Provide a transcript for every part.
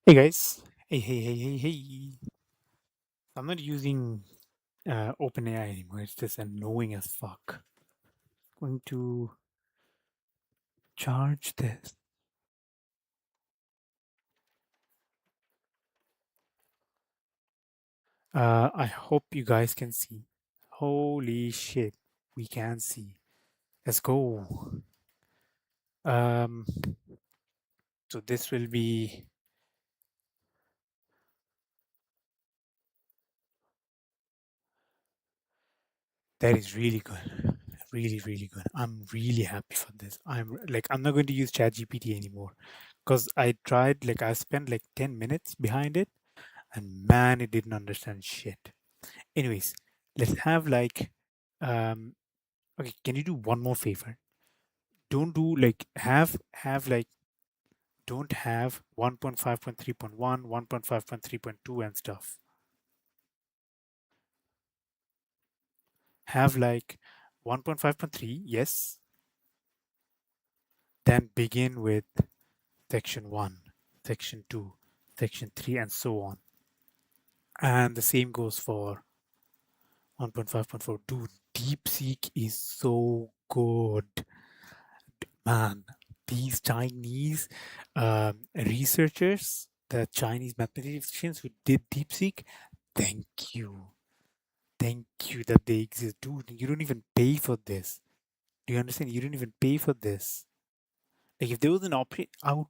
Hey guys. Hey. I'm not using OpenAI anymore. It's just annoying as fuck. Going to charge this. I hope you guys can see. Holy shit. We can see. Let's go. Um, so this will be that is really good. Really good. I'm really happy for this. I'm not going to use ChatGPT anymore. Because I spent like 10 minutes behind it and man, it didn't understand shit. Anyways, let's have um okay, can you do one more favor? Don't do like have like don't have 1.5.3.1, 1.5.3.2 and stuff. Have like 1.5.3, yes, then begin with section 1, section 2, section 3 and so on. And the same goes for 1.5.4. Dude, DeepSeek is so good. Man, these Chinese researchers, the Chinese mathematicians who did DeepSeek, thank you. Thank you that they exist. Dude, you don't even pay for this. Do you understand? You don't even pay for this. Like, if there was an option, I would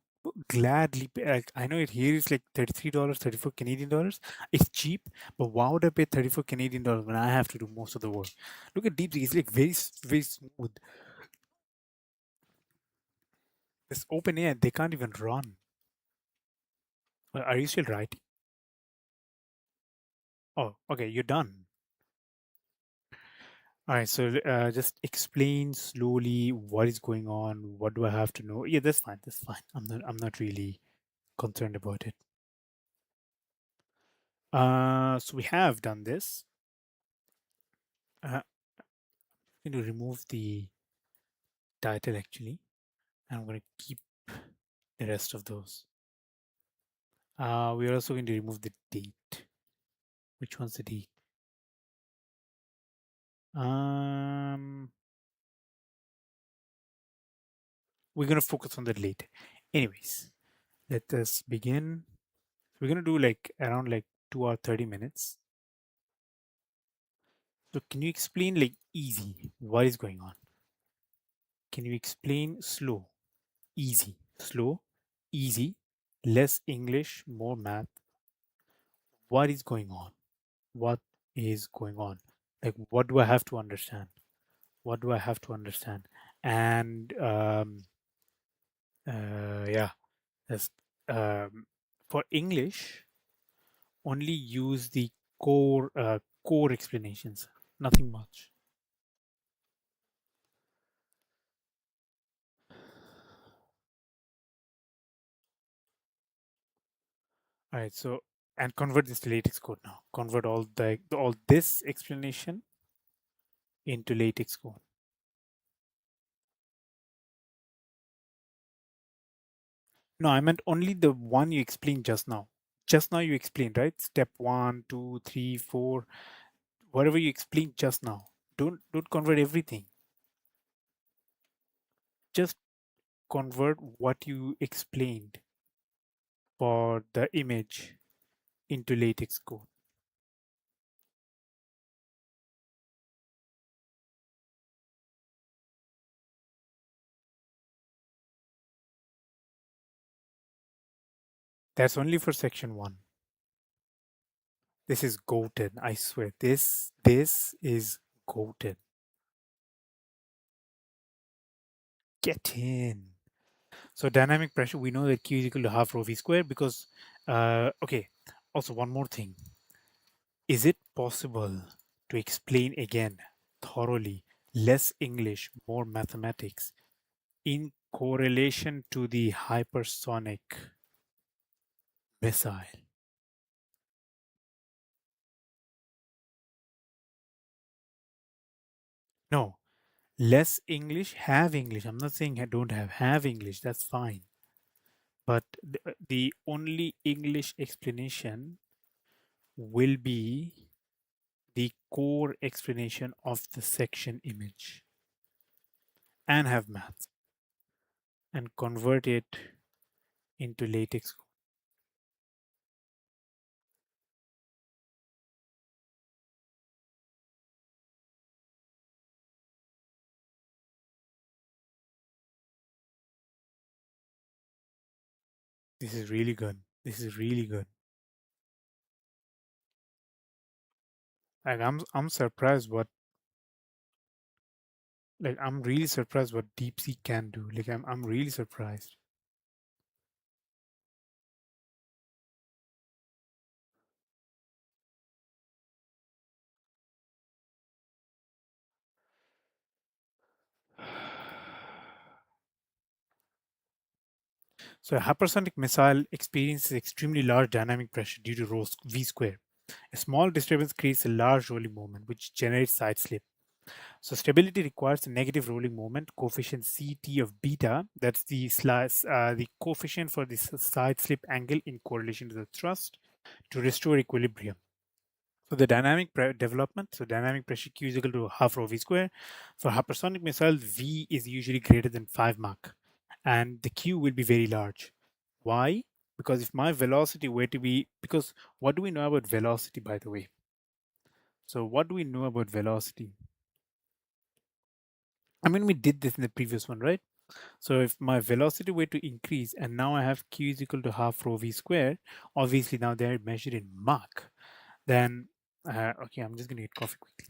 gladly pay. Like, I know it here is like $33, 34 Canadian dollars. It's cheap, but why would I pay 34 Canadian dollars when I have to do most of the work? Look at DeepSeek, it's like very smooth. This open air, they can't even run. Are you still writing? Oh, okay, you're done. All right, so just explain slowly what is going on. What do I have to know? Yeah, that's fine. That's fine. I'm not really concerned about it. So we have done this. I'm going to remove the title actually, and I'm going to keep the rest of those. We are also going to remove the date. Which one's the date? Um, we're going to focus on that later. Anyways, let us begin. We're going to do like around like 2 or 30 minutes. So can you explain like easy what is going on? Can you explain slow, easy, slow, easy, less English, more math? What is going on? What is going on? Like what do I have to understand? What do I have to understand? And yeah, that's for English, only use the core explanations. Nothing much. All right, so and convert this to latex code now. Convert all this explanation into latex code. No, I meant only the one you explained just now. Just now you explained, right? Step one, two, three, four, whatever you explained just now. Don't convert everything. Just convert what you explained for the image into latex code. That's only for section one. This is goated, I swear. This is goated. Get in. So dynamic pressure, we know that Q is equal to half rho v square because, okay, also one more thing. Is it possible to explain again thoroughly, less English, more mathematics, in correlation to the hypersonic missile? No, less English, have English. I'm not saying I don't have English. That's fine. but the only English explanation will be the core explanation of the section image and have math and convert it into latex code. This is really good. This is really good. Like I'm surprised what like I'm really surprised what DeepSeek can do. Like I'm really surprised. So a hypersonic missile experiences extremely large dynamic pressure due to rho v square. A small disturbance creates a large rolling moment, which generates side slip. So stability requires a negative rolling moment coefficient Ct of beta. That's the coefficient for the side slip angle in correlation to the thrust to restore equilibrium. So the development, so dynamic pressure Q is equal to half rho v square. For hypersonic missiles, V is usually greater than 5 Mach, and the Q will be very large. Why? Because if my velocity were to be, because what do we know about velocity, by the way? So what do we know about velocity? I mean, we did this in the previous one, right? So if my velocity were to increase and now I have Q is equal to half rho v square, obviously now they're measured in Mach, then, okay, I'm just going to get coffee quickly.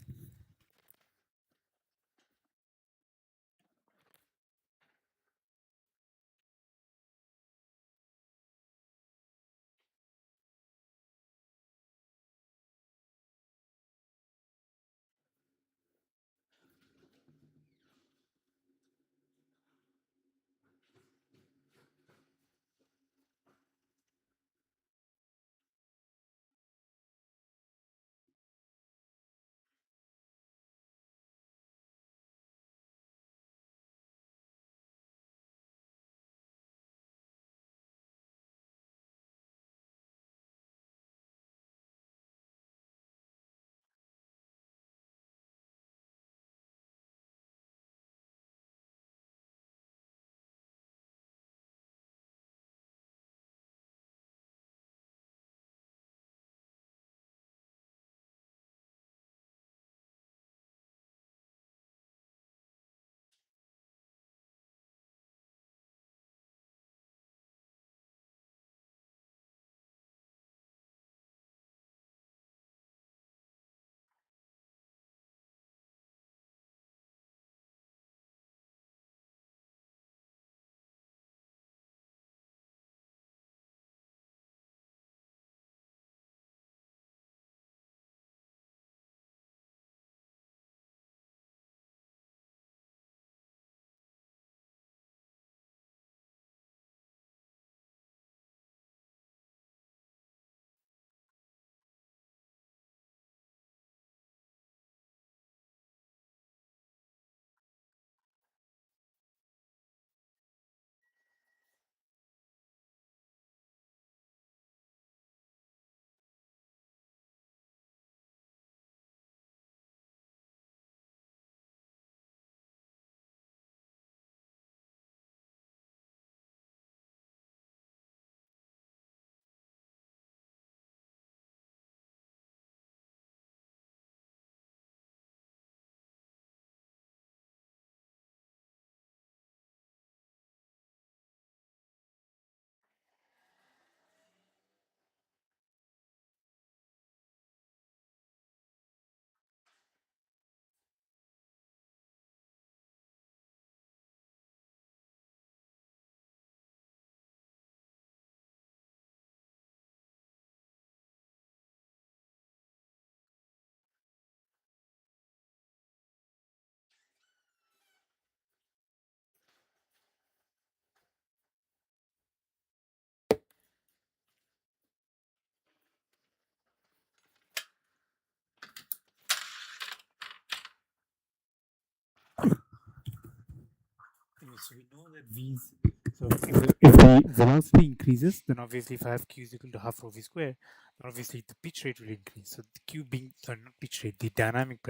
So we know that V's So if the velocity increases, then obviously if I have q is equal to half rho v square, then obviously the pitch rate will increase. So the q being, sorry, not pitch rate, the dynamic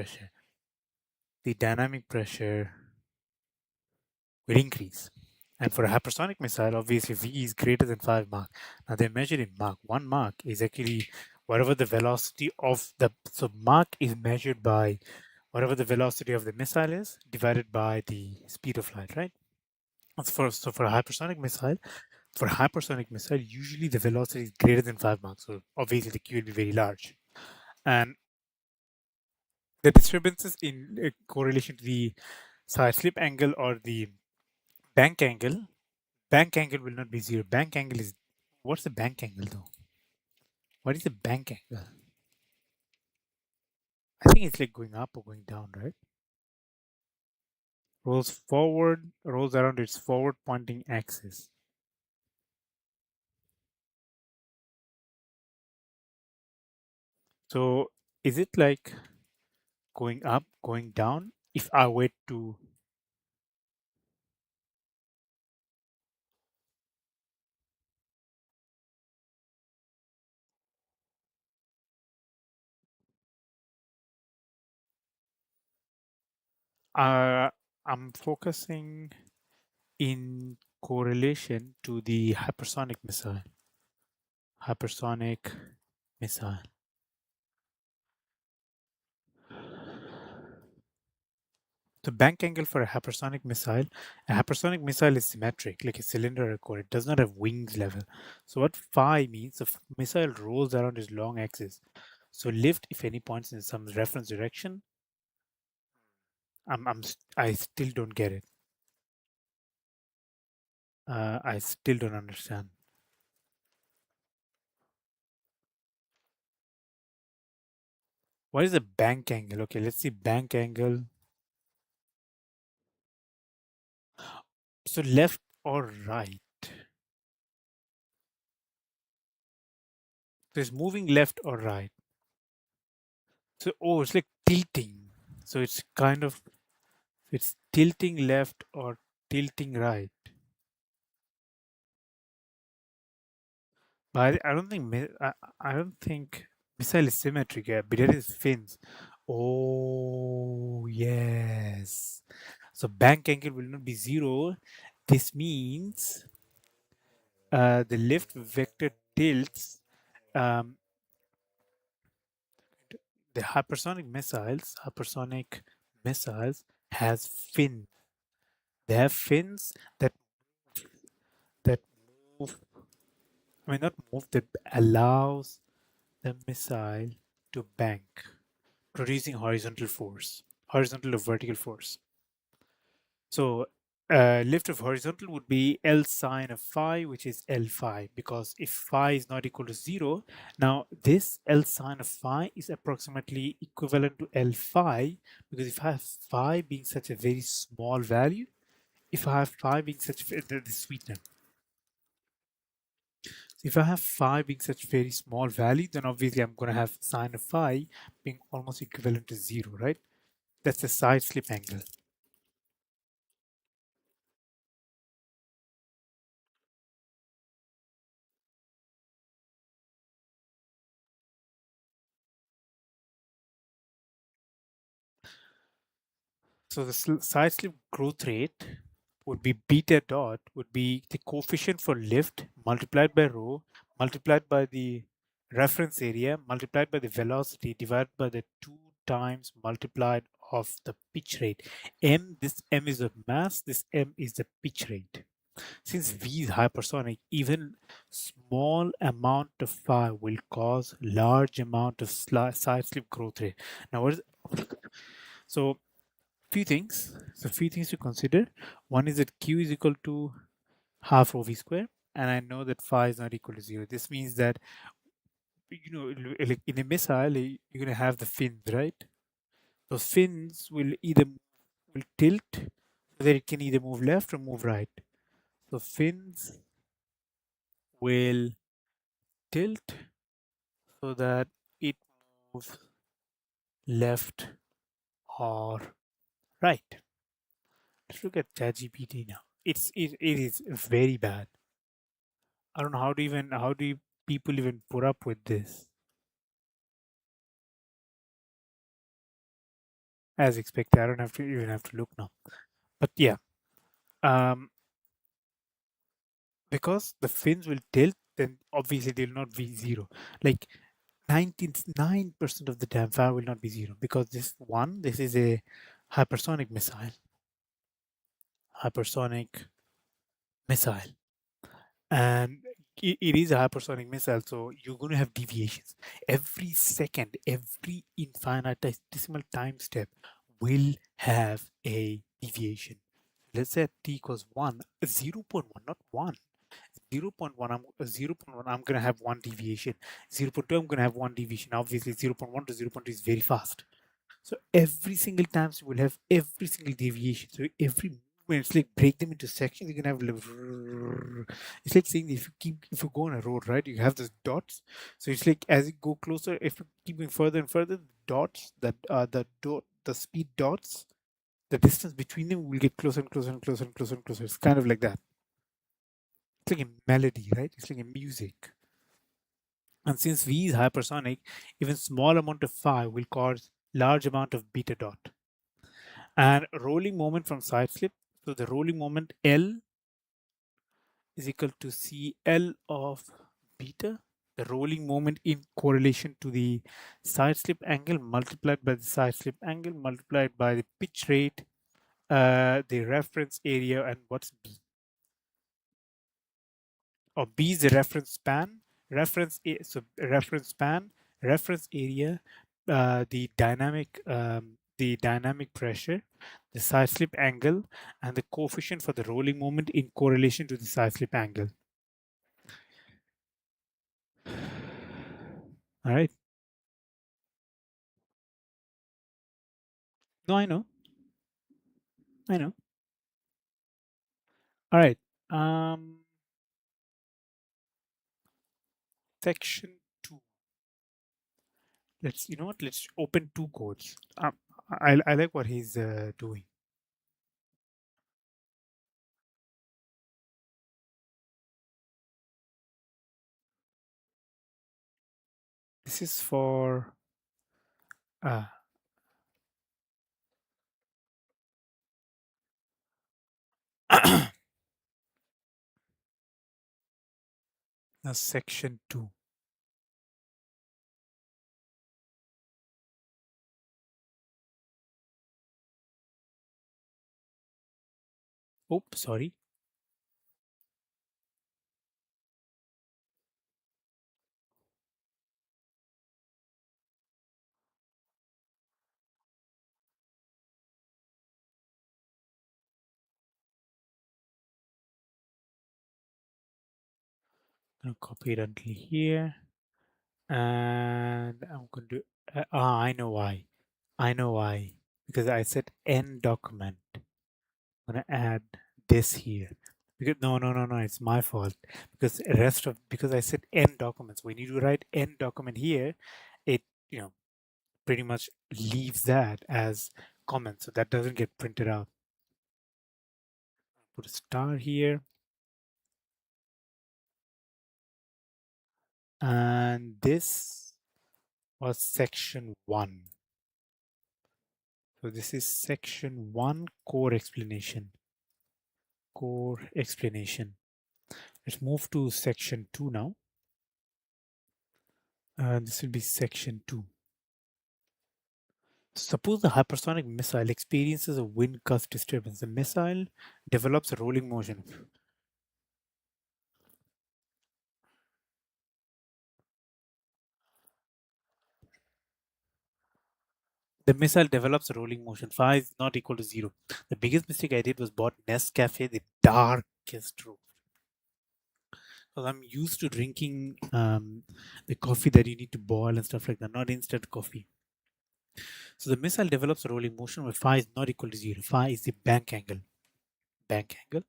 pressure will increase. And for a hypersonic missile, obviously V is greater than 5 Mach. Now they're measured in Mach. 1 Mach is actually whatever the velocity of the, so Mach is measured by whatever the velocity of the missile is divided by the speed of light, right? So for a hypersonic missile, usually the velocity is greater than 5 Mach. So obviously the Q will be very large. And the disturbances in correlation to the side slip angle or the bank angle, bank angle will not be zero. Bank angle is, what's the bank angle though? What is the bank angle? I think it's like going up or going down, right? Rolls forward, rolls around its forward pointing axis. So is it like going up, going down? If I were to, uh, I'm focusing in correlation to the hypersonic missile. Hypersonic missile. The bank angle for a hypersonic missile is symmetric, like a cylinder or a core. It does not have wings level. So what phi means, the missile rolls around its long axis. So lift, if any, points in some reference direction. I still don't get it. I still don't understand. What is the bank angle? Okay, let's see bank angle. So left or right? So it's moving left or right. So oh, it's like tilting. So it's kind of, it's tilting left or tilting right. But I don't think I don't think missile is symmetric. Yeah, but it is fins. Oh yes. So bank angle will not be zero. This means the lift vector tilts. Um, the hypersonic missiles has fins. They have fins that move. I mean, not move. That allows the missile to bank, producing horizontal or vertical force. So lift of horizontal would be L sine of phi, which is L phi, because if phi is not equal to 0, now this L sine of phi is approximately equivalent to L phi, because if I have phi being such a very small value, if I have phi being such the sweetener, so if I have phi being such very small value, then obviously I'm going to have sine of phi being almost equivalent to 0, right? That's the side slip angle. So the side slip growth rate would be beta dot, would be the coefficient for lift multiplied by rho, multiplied by the reference area, multiplied by the velocity, divided by the 2 times multiplied of the pitch rate. This M is the mass, this M is the pitch rate. Since V is hypersonic, even small amount of phi will cause large amount of side slip growth rate. Now, what is so few things to consider. One is that Q is equal to half rho V square, and I know that phi is not equal to 0. This means that, like in a missile, you're gonna have the fins, right? Those fins will will tilt so that it can either move left or move right. So fins will tilt so that it moves left or right. Let's look at ChatGPT now. it is very bad. I don't know how do you people even put up with this as expected. I don't have to even have to look now. But yeah, um, because the fins will tilt, then obviously they will not be zero. Like 99% of the time, fire will not be zero because this is a hypersonic missile. Hypersonic missile. And it is a hypersonic missile, so you're going to have deviations every second. Every infinitesimal time step will have a deviation. Let's say t equals 1, 0.1, not 1. 0.1, 0.1, I'm going to have one deviation. 0.2, I'm going to have one deviation. Obviously 0.1 to 0.2 is very fast. So every single time you will have every single deviation. So every movement, it's like break them into sections. You can have like, it's like saying if you go on a road, right? You have those dots. So it's like as you go closer, if you keep going further and further, the dots that the speed dots, the distance between them will get closer and closer and closer and closer and closer. It's kind of like that. It's like a melody, right? It's like a music. And since V is hypersonic, even small amount of phi will cause large amount of beta dot. And rolling moment from side slip. So the rolling moment L is equal to CL of beta. The rolling moment in correlation to the side slip angle multiplied by the side slip angle multiplied by the pitch rate, the reference area, and what's B? Or B is the reference span, so reference span, reference area, the dynamic pressure, the side slip angle, and the coefficient for the rolling moment in correlation to the side slip angle. All right. No, I know. I know. All right. Section 2. Let's, you know what? Let's open two codes. I like what he's doing. This is for uh, now section 2. Oh, sorry. I'm gonna copy it until here, and I'm going to. I know why. I know why. Because I said end document. I'm gonna add this here. Because no, it's my fault. Because because I said end documents. When you do write end document here, it you know pretty much leaves that as comment, so that doesn't get printed out. Put a star here, and this was section 1. So this is section 1 core explanation. Core explanation. Let's move to section 2 now. This will be section 2. Suppose the hypersonic missile experiences a wind gust disturbance. The missile develops a rolling motion. The missile develops a rolling motion. Phi is not equal to 0. The biggest mistake I did was bought Nescafe, the darkest roast. Because I'm used to drinking the coffee that you need to boil and stuff like that, not instant coffee. So the missile develops a rolling motion where phi is not equal to 0. Phi is the bank angle. Bank angle.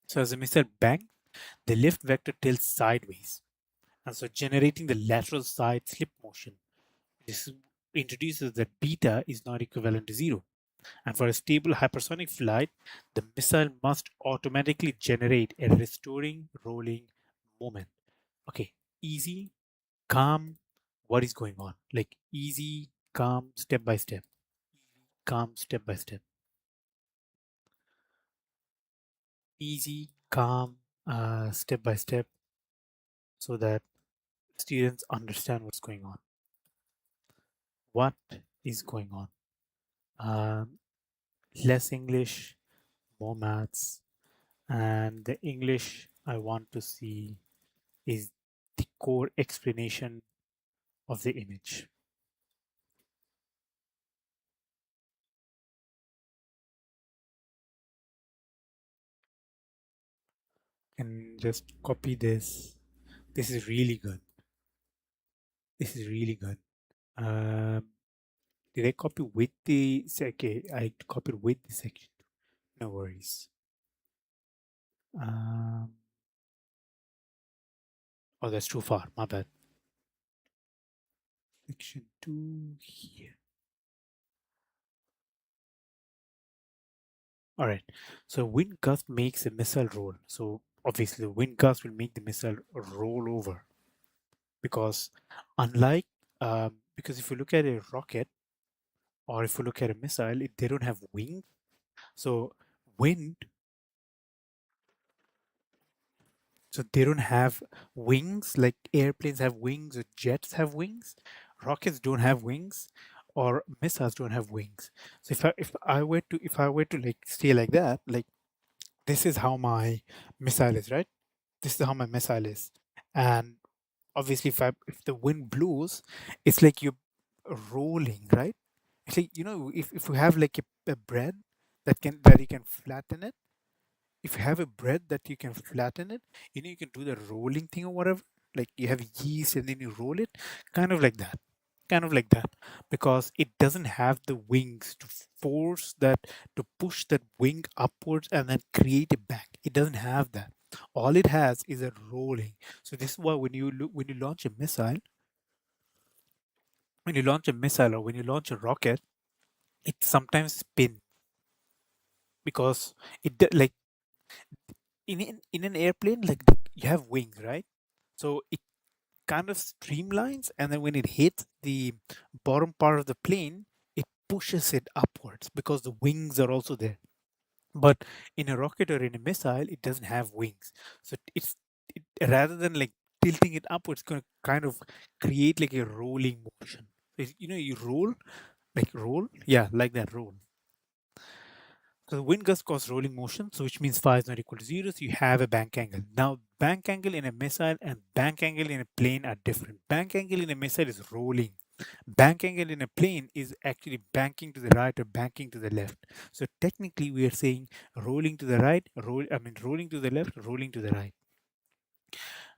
So as the missile bangs, the lift vector tilts sideways, and so generating the lateral side slip motion. This introduces that beta is not equivalent to 0. And for a stable hypersonic flight, the missile must automatically generate a restoring rolling moment. Okay, easy, calm, what is going on? Like easy, calm, step by step. Calm, step by step. Easy, calm, step by step, so that students understand what's going on. What is going on? Um, Less English, more maths, and the English I want to see is the core explanation of the image. And just copy this. This is really good. This is really good. Um, did I copy with the okay? I copied with the section. No worries. Um, oh, that's too far. My bad. Section 2 here. All right. So wind gust makes a missile roll. So obviously the wind gust will make the missile roll over because unlike because if you look at a rocket or if you look at a missile, they don't have wings. So wind, so they don't have wings like airplanes have wings or jets have wings. Rockets don't have wings or missiles don't have wings. So if I were to like stay like that, like this is how my missile is, right? This is how my missile is. And obviously if the wind blows, it's like you're rolling, right? It's like, if you have like a bread that you can flatten it, if you have a bread that you can flatten it, you can do the rolling thing or whatever. Like you have yeast and then you roll it, kind of like that. Kind of like that. Because it doesn't have the wings to force that, to push that wing upwards and then create a back. It doesn't have that. All it has is a rolling. So this is why when you launch a missile, when you launch a missile or when you launch a rocket, it sometimes spin because like in an airplane, like you have wings, right? So it kind of streamlines, and then when it hits the bottom part of the plane, it pushes it upwards because the wings are also there. But in a rocket or in a missile, it doesn't have wings, so rather than like tilting it upwards, it's going to kind of create like a rolling motion. So you roll, like roll, yeah, like that, roll. So the wind gust cause rolling motion, so which means phi is not equal to zero, so you have a bank angle. Now, bank angle in a missile and bank angle in a plane are different. Bank angle in a missile is rolling. Bank angle in a plane is actually banking to the right or banking to the left. So technically, we are saying rolling to the right, rolling to the left, rolling to the right.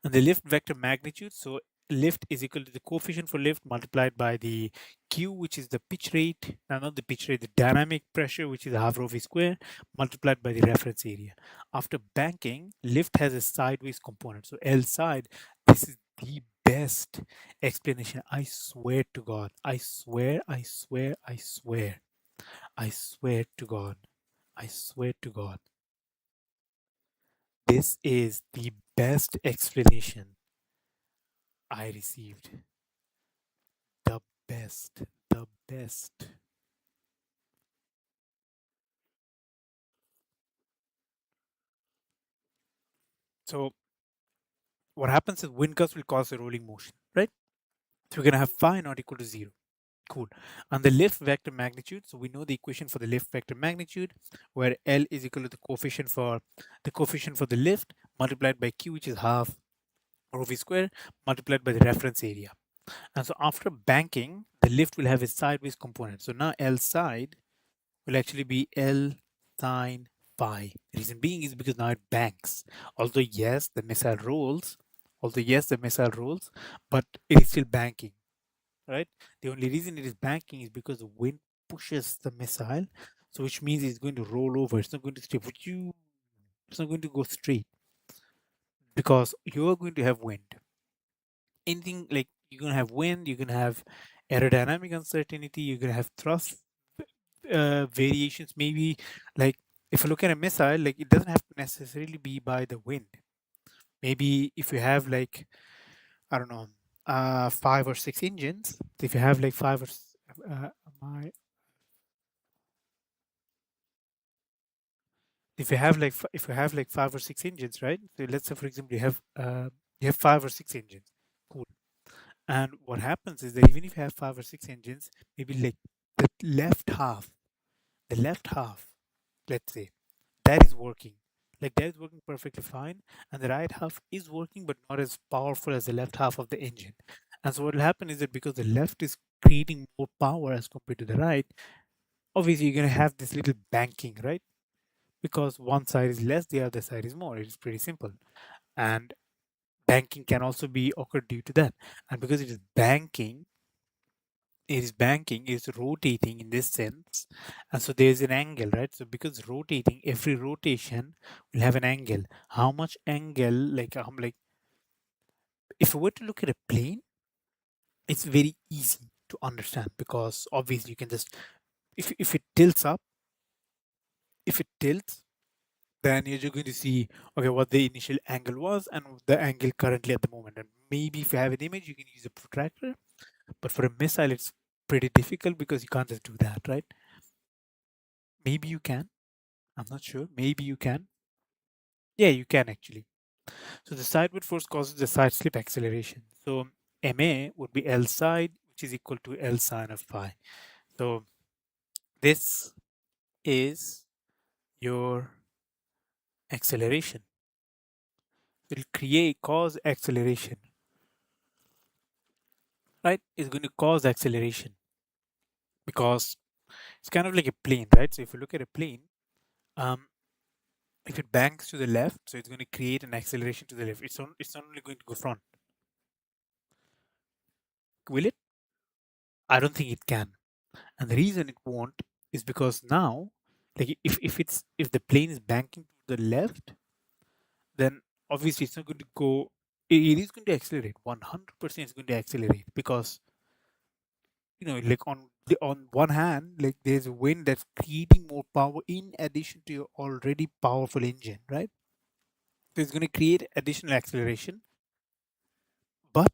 And the lift vector magnitude, so lift is equal to the coefficient for lift multiplied by the q, which is the pitch rate, not the pitch rate, the dynamic pressure, which is half rho v square, multiplied by the reference area. After banking, lift has a sideways component, so L side. This is the best explanation. I swear to God. I swear, I swear, I swear. I swear to God. I swear to God. This is the best explanation I received. The best. The best. So what happens is wind gusts will cause a rolling motion, right? So we're gonna have phi not equal to zero. Cool. And the lift vector magnitude, so we know the equation for the lift vector magnitude, where L is equal to the coefficient for the lift multiplied by Q, which is half rho v square, multiplied by the reference area. And so after banking, the lift will have a sideways component. So now L side will actually be L sine phi. The reason being is because now it banks. Although yes, the missile rolls, but it is still banking, right? The only reason it is banking is because the wind pushes the missile, so which means it's going to roll over. It's not going to stay with you. It's not going to go straight because you're going to have wind. Anything like you're going to have wind, you're going to have aerodynamic uncertainty, you're going to have thrust variations. Maybe like if you look at a missile, like it doesn't have to necessarily be by the wind. Maybe if you have like, I don't know, 5 or 6 engines. If you have like my if you have like if you have like 5 or 6 engines, right? So let's say for example you have 5 or 6 engines. Cool. And what happens is that even if you have 5 or 6 engines, maybe like the left half, the left half, let's say, that is working. Like that is working perfectly fine, and the right half is working, but not as powerful as the left half of the engine. And so what will happen is that because the left is creating more power as compared to the right, obviously you're gonna have this little banking, right? Because one side is less, the other side is more. It is pretty simple. And banking can also be occurred due to that. And because it is rotating in this sense, and so there's an angle, right? So because rotating, every rotation will have an angle. How much angle, like if we were to look at a plane, it's very easy to understand because obviously you can just, if it tilts up, if it tilts, then you're just going to see, okay, what the initial angle was and the angle currently at the moment. And maybe if you have an image, you can use a protractor. But for a missile, it's pretty difficult because you can't just do that, right? Maybe you can. I'm not sure. Maybe you can. Yeah, you can actually. So the sideward force causes the side slip acceleration. So MA would be L side, which is equal to L sine of phi. So this is your acceleration. It will cause acceleration, right? It's going to cause acceleration because it's kind of like a plane, right? So if you look at a plane, um, if it banks to the left, so it's going to create an acceleration to the left. It's not only going to go front. Will it? I don't think it can. And the reason it won't is because now, like if the plane is banking to the left, then obviously it's not going to go. It is going to accelerate. 100% is going to accelerate because like on one hand, like there's a wind that's creating more power in addition to your already powerful engine, right? So it's going to create additional acceleration, but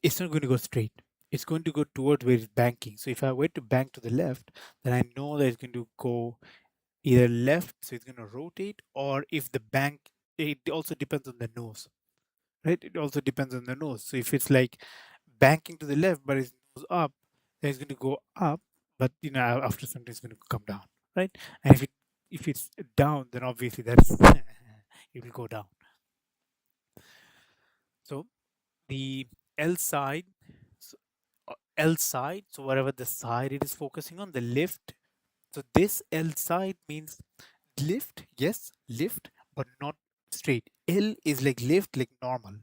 it's not going to go straight. It's going to go towards where it's banking. So if I were to bank to the left, then I know that it's going to go either left, so it's going to rotate, or if the bank, it also depends on the nose, right? It also depends on the nose. So if it's like banking to the left, but it's nose up, then it's going to go up, but after some time it's going to come down, right? And if it's down, then obviously that's it will go down. So the L side, so, L side, so whatever the side it is focusing on, the lift. So this L side means lift, yes, lift, but not straight. L is like lift, like normal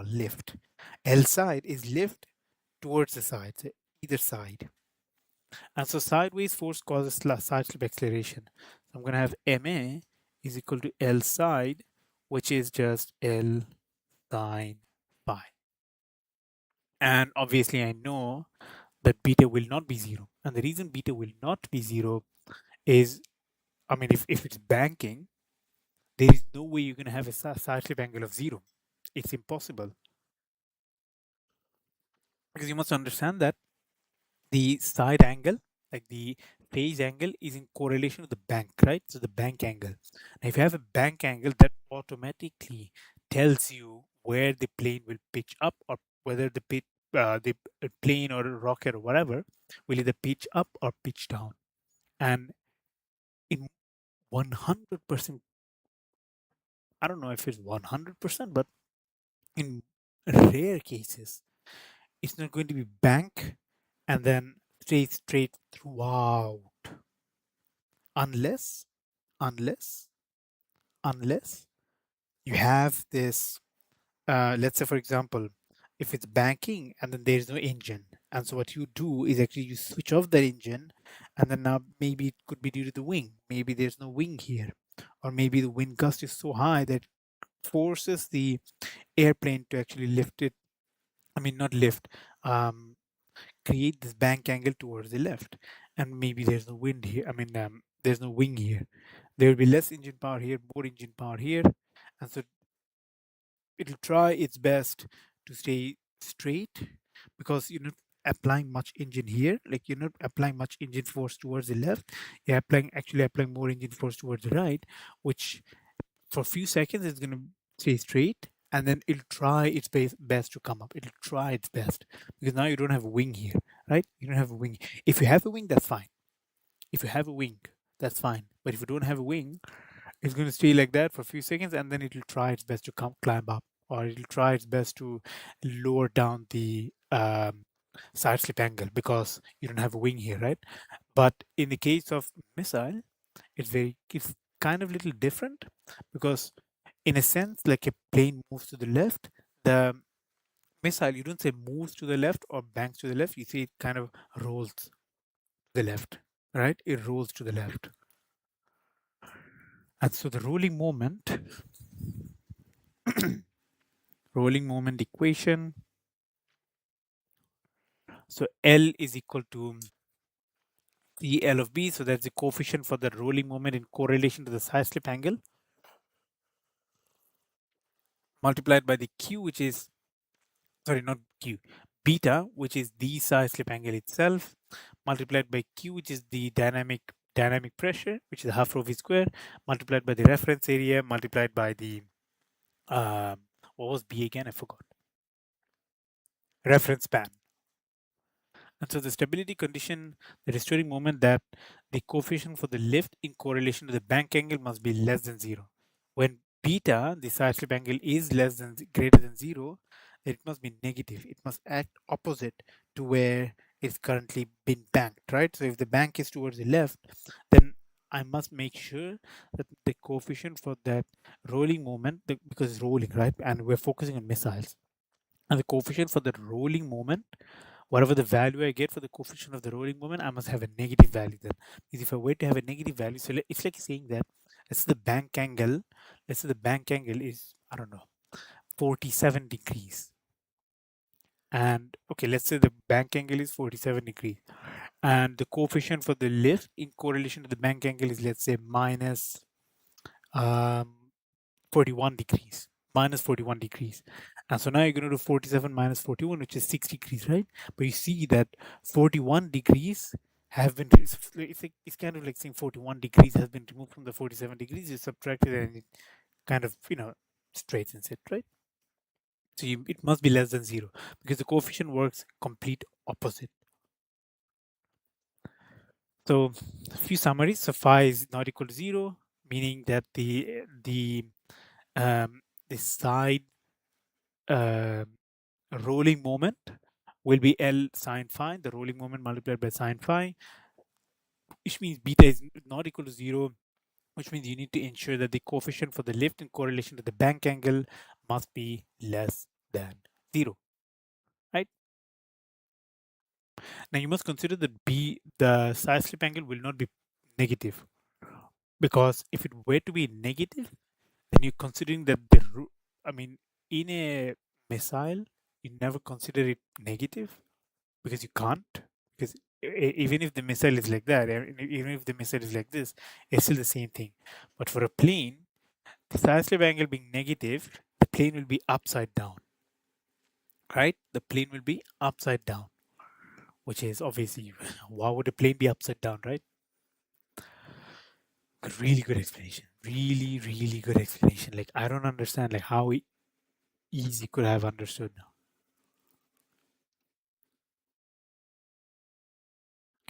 lift. L side is lift towards the side, so either side. And so sideways force causes side slip acceleration. So I'm going to have MA is equal to L side, which is just L sine phi. And obviously, I know that beta will not be zero. And the reason beta will not be zero is, I mean, if it's banking, there is no way you're going to have a side slip angle of zero. It's impossible because you must understand that the side angle, like the phase angle, is in correlation with the bank, right? So the bank angle. Now, if you have a bank angle, that automatically tells you where the plane will pitch up or whether the plane or rocket or whatever will either pitch up or pitch down. And in 100%, I don't know if it's 100%, but in rare cases, it's not going to be bank and then straight throughout, unless unless unless you have this, let's say for example, if it's banking and then there's no engine, and so what you do is actually you switch off the engine, and then now maybe it could be due to the wing, maybe there's no wing here, or maybe the wind gust is so high that forces the airplane to actually lift it, I mean not lift, um create this bank angle towards the left. and maybe there's no wind here. There's no wing here. There will be less engine power here, more engine power here, and so it'll try its best to stay straight because you're not applying much engine here. Like you're not applying much engine force towards the left. You're applying more engine force towards the right, which for a few seconds it's gonna stay straight, and then it'll try its best to come up. It'll try its best because now you don't have a wing here, right? You don't have a wing. If you have a wing, that's fine. If you have a wing, that's fine. But if you don't have a wing, it's going to stay like that for a few seconds, and then it'll try its best to climb up, or it'll try its best to lower down the side slip angle because you don't have a wing here, right? But in the case of missile, it's kind of little different because in a sense, like a plane moves to the left, the missile you don't say moves to the left or banks to the left. You see it kind of rolls to the left, right? It rolls to the left. And so the rolling moment equation. So L is equal to CL of B. So that's the coefficient for the rolling moment in correlation to the side slip angle multiplied by the Q, which is, sorry, not Q, beta, which is the side slip angle itself, multiplied by Q, which is the dynamic pressure, which is half rho V square, multiplied by the reference area, multiplied by the, what was B again? I forgot. Reference span. And so the stability condition, the restoring moment, that the coefficient for the lift in correlation to the bank angle must be less than 0. When beta, the side slip angle, is greater than 0, then it must be negative. It must act opposite to where it's currently been banked, right? So if the bank is towards the left, then I must make sure that the coefficient for that rolling moment, because it's rolling, right? And we're focusing on missiles. And the coefficient for the rolling moment, whatever the value I get for the coefficient of the rolling moment, I must have a negative value then. Because if I were to have a negative value, so it's like saying that let's say the bank angle is, I don't know, 47 degrees. And okay, let's say the bank angle is 47 degrees. And the coefficient for the lift in correlation to the bank angle is, let's say, minus um, 41 degrees. Minus 41 degrees. And so now you're going to do 47 minus 41, which is 6 degrees, right? But you see that 41 degrees have been, it's kind of like saying 41 degrees has been removed from the 47 degrees. You subtract it and it kind of, straightens it, right? So it must be less than 0 because the coefficient works complete opposite. So a few summaries. So phi is not equal to 0, meaning that the side uh, rolling moment will be L sine phi, the rolling moment multiplied by sine phi, which means beta is not equal to 0, which means you need to ensure that the coefficient for the lift in correlation to the bank angle must be less than 0, right? Now you must consider that the side slip angle will not be negative, because if it were to be negative, then you're considering that in a missile, you never consider it negative because you can't. Because even if the missile is like that, even if the missile is like this, it's still the same thing. But for a plane, the side slip angle being negative, the plane will be upside down, right? The plane will be upside down, which is obviously, why would a plane be upside down, right? Really good explanation. Really, really good explanation. Like, I don't understand like how easy could I have understood now.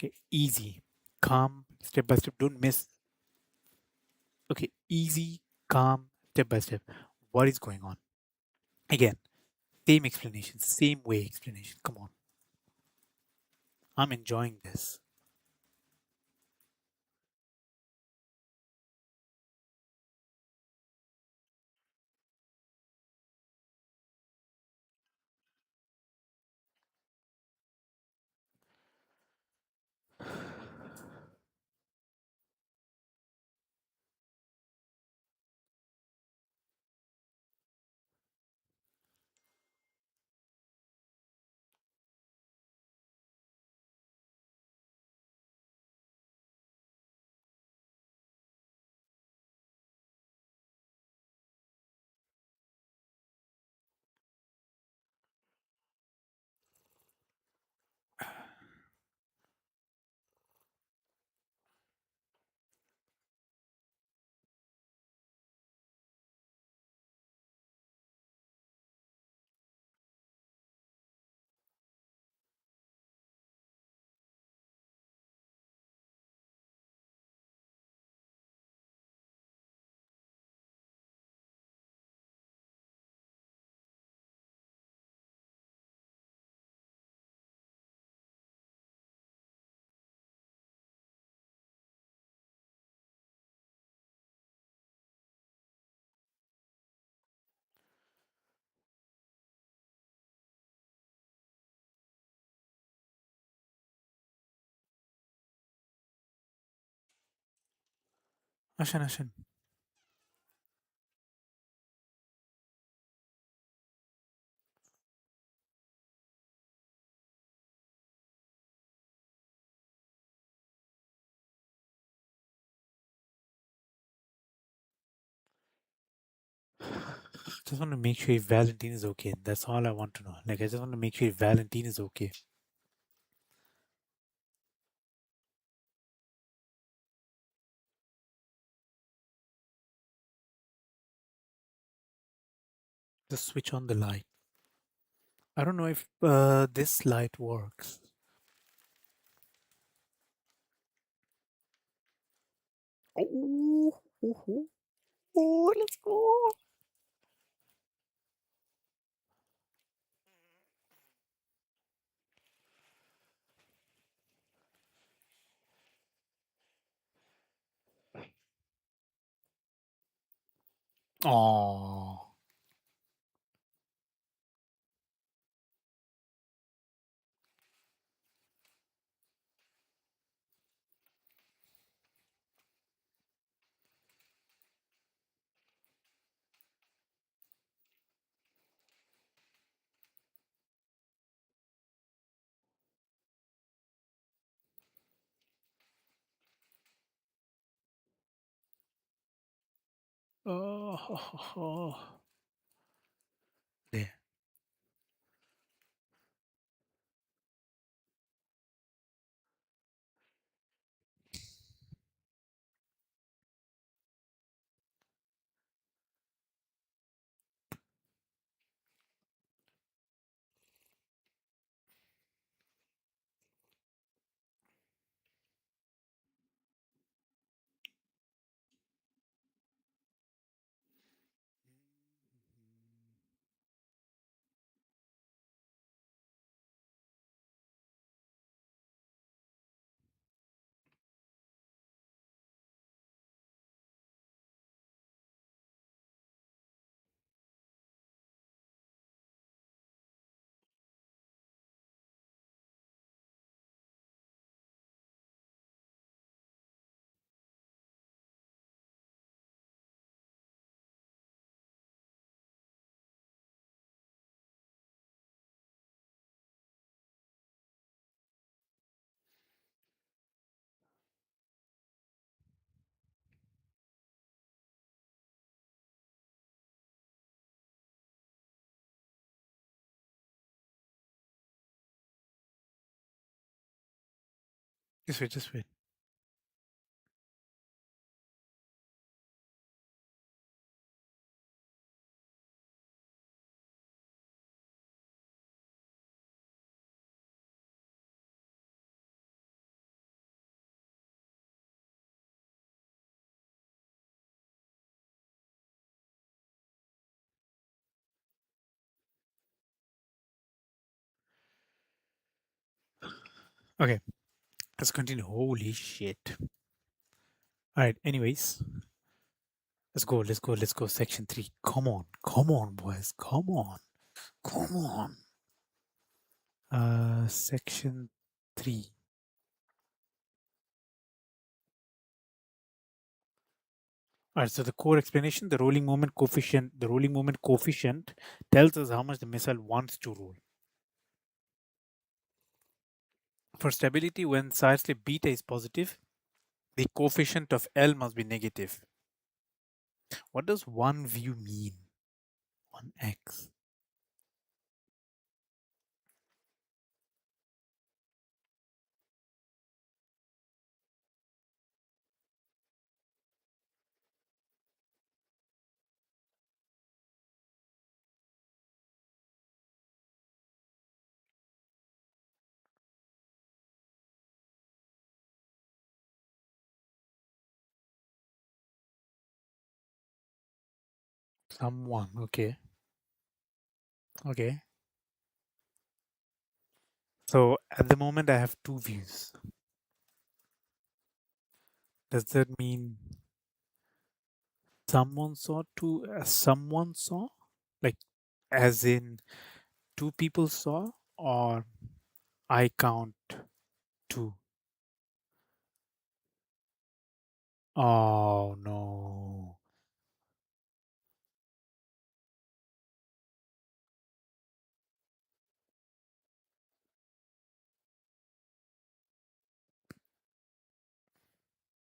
Okay, easy, calm, step by step. Don't miss. Okay, easy, calm, step by step. What is going on? Again, same explanation, same way explanation. Come on. I'm enjoying this. Ashan, Ashan. Just want to make sure if Valentine is okay. That's all I want to know. Like, I just want to make sure if Valentine is okay. Just switch on the light. I don't know if this light works. Oh, oh, oh, oh, let's go. Oh, oh. There. Just wait, just wait. Okay, let's continue. Holy shit. All right, anyways, let's go, let's go, let's go. Section 3. Come on, boys. Come on. Come on. Section 3. All right, so the core explanation, the rolling moment coefficient tells us how much the missile wants to roll. For stability, when side slip beta is positive, the coefficient of L must be negative. What does one view mean? 1x. Someone, okay. Okay. So at the moment, I have two views. Does that mean someone saw? Like, as in two people saw, or I count two? Oh no.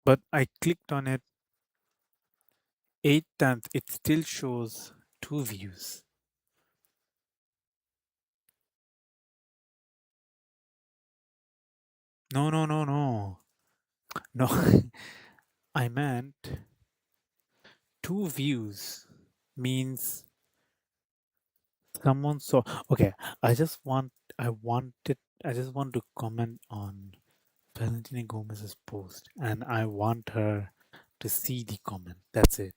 But I clicked on it 8 times. It still shows 2 views. No, no, no, no. No, I meant 2 views means someone saw. Okay, I just want to comment on Valentina Gomez's post and I want her to see the comment. That's it.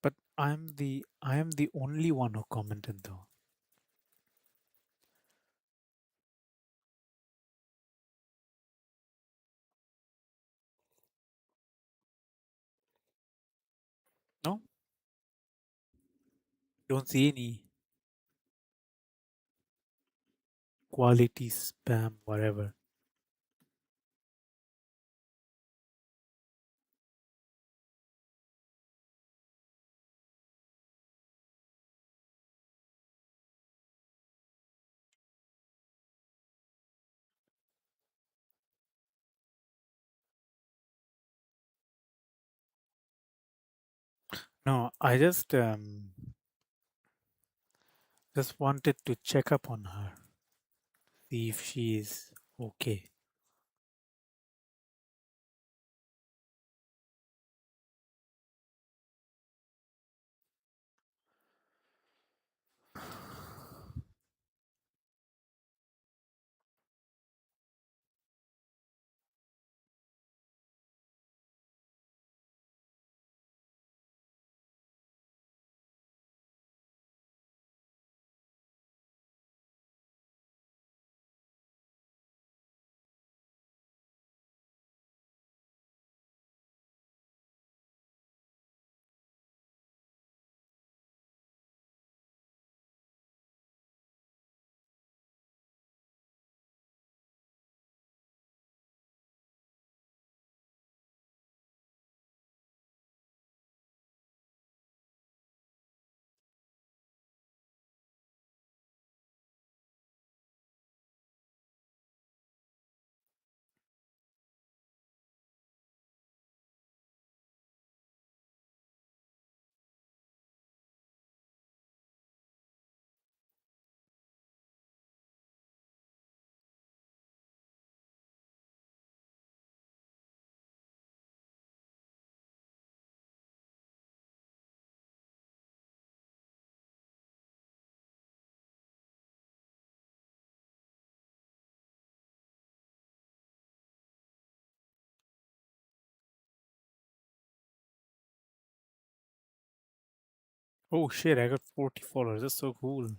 But I am the only one who commented though. No? Don't see any quality spam, whatever. No, I just wanted to check up on her, see if she is okay. Oh shit, I got 40 followers. That's so cool.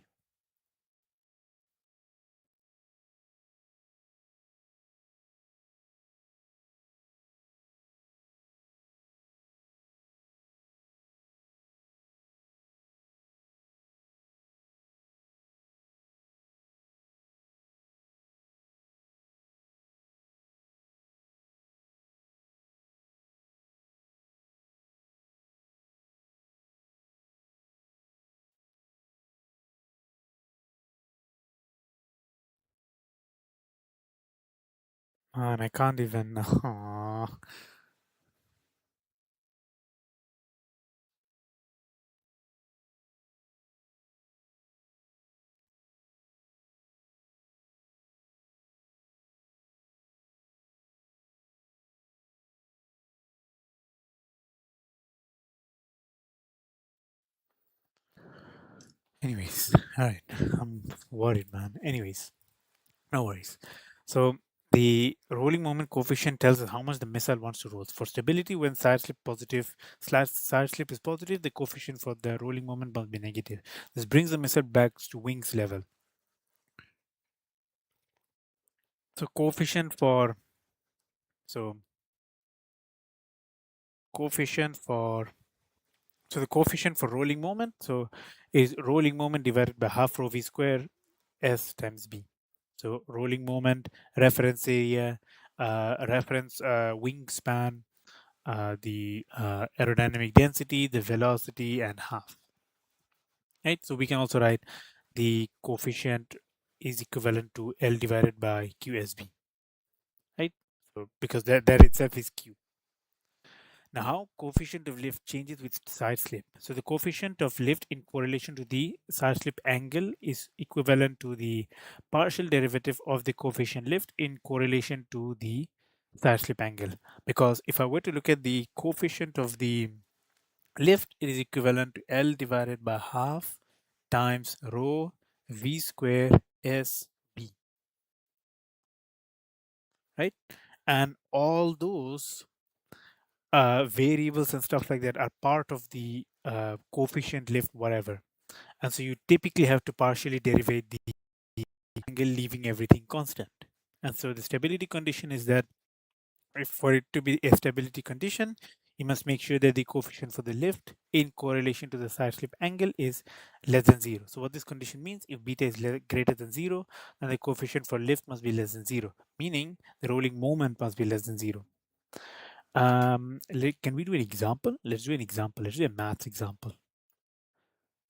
Man, I can't even. Aw. Anyways, alright. I'm worried, man. Anyways, no worries. So The rolling moment coefficient tells us how much the missile wants to roll. For stability, when side slip positive slash side slip is positive, the coefficient for the rolling moment must be negative. This brings the missile back to wings level. So coefficient for so coefficient for so the coefficient for rolling moment is rolling moment divided by half rho v square s times b. So rolling moment, reference area, reference wingspan, the aerodynamic density, the velocity, and half. Right. So we can also write the coefficient is equivalent to L divided by QSB. Right. So because that itself is Q. Now, how coefficient of lift changes with side slip? So the coefficient of lift in correlation to the side slip angle is equivalent to the partial derivative of the coefficient lift in correlation to the side slip angle. Because if I were to look at the coefficient of the lift, it is equivalent to L divided by half times rho v square s b, right? And all those variables and stuff like that are part of the coefficient lift whatever, and so you typically have to partially derivate the angle leaving everything constant. And so the stability condition is that if for it to be a stability condition, you must make sure that the coefficient for the lift in correlation to the side slip angle is less than 0. So what this condition means, if beta is greater than 0, then the coefficient for lift must be less than 0, meaning the rolling moment must be less than 0. Can we do an example? Let's do an example. Let's do a maths example.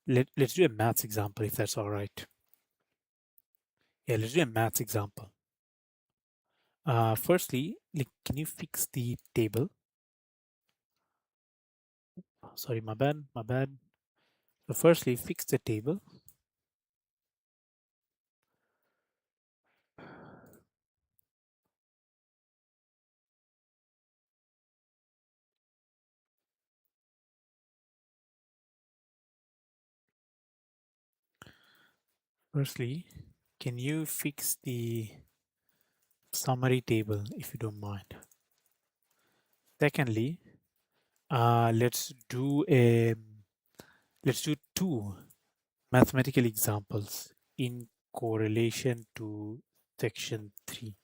Let's do a maths example if that's all right. Yeah, let's do a maths example. Firstly, can you fix the table? Sorry, my bad, my bad. So firstly, fix the table. Firstly, can you fix the summary table if you don't mind? Secondly, let's do two mathematical examples in correlation to section 3.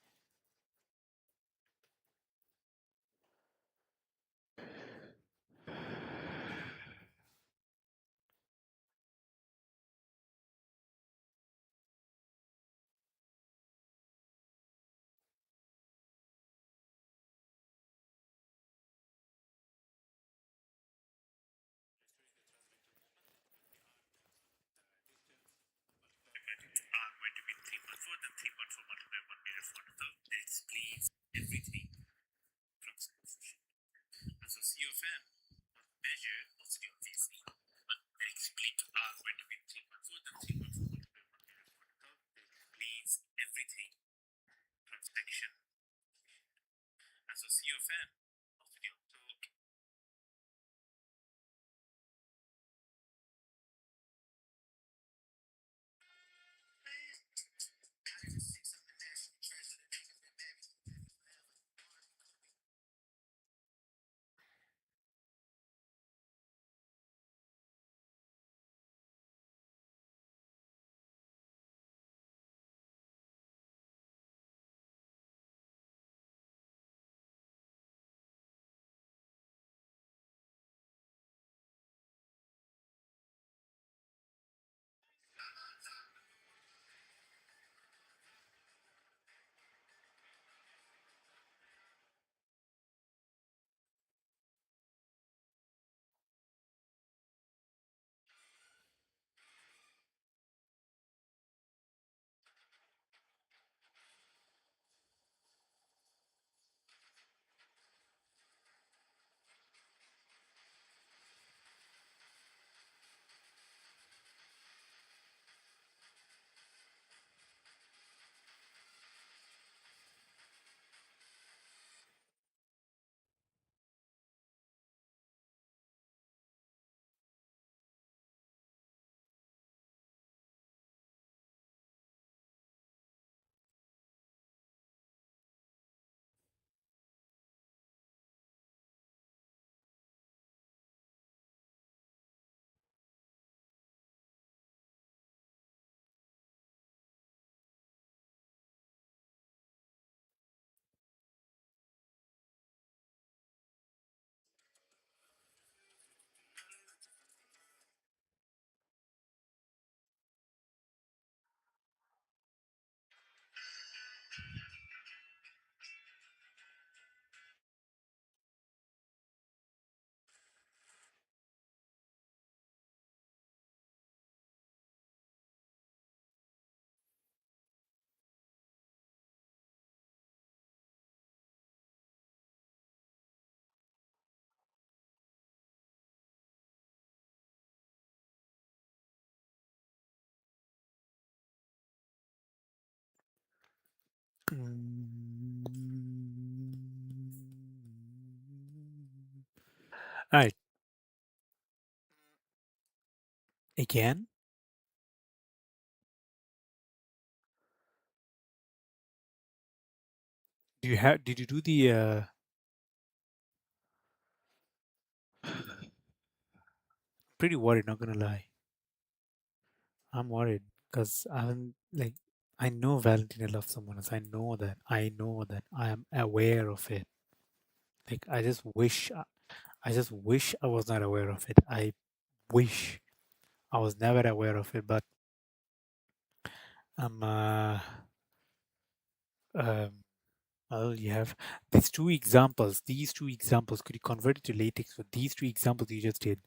R going to be 3.4, then 3.4 multiplied by 1 meter 400,000. That explains everything from coefficient. And so C of n measure obviously obviously, but that explains R going to be 3.4, then 3.4 multiplied by 1 meter 400,000. That explains everything from section. And so C of n obviously so All right, again, did you do the pretty worried, not gonna lie. I'm worried because I haven't like I know Valentina loves someone else. I know that. I know that. I am aware of it. Like I just wish I was not aware of it. I wish I was never aware of it. But I'm um well, you have these two examples. These two examples. Could you convert it to latex for these two examples you just did?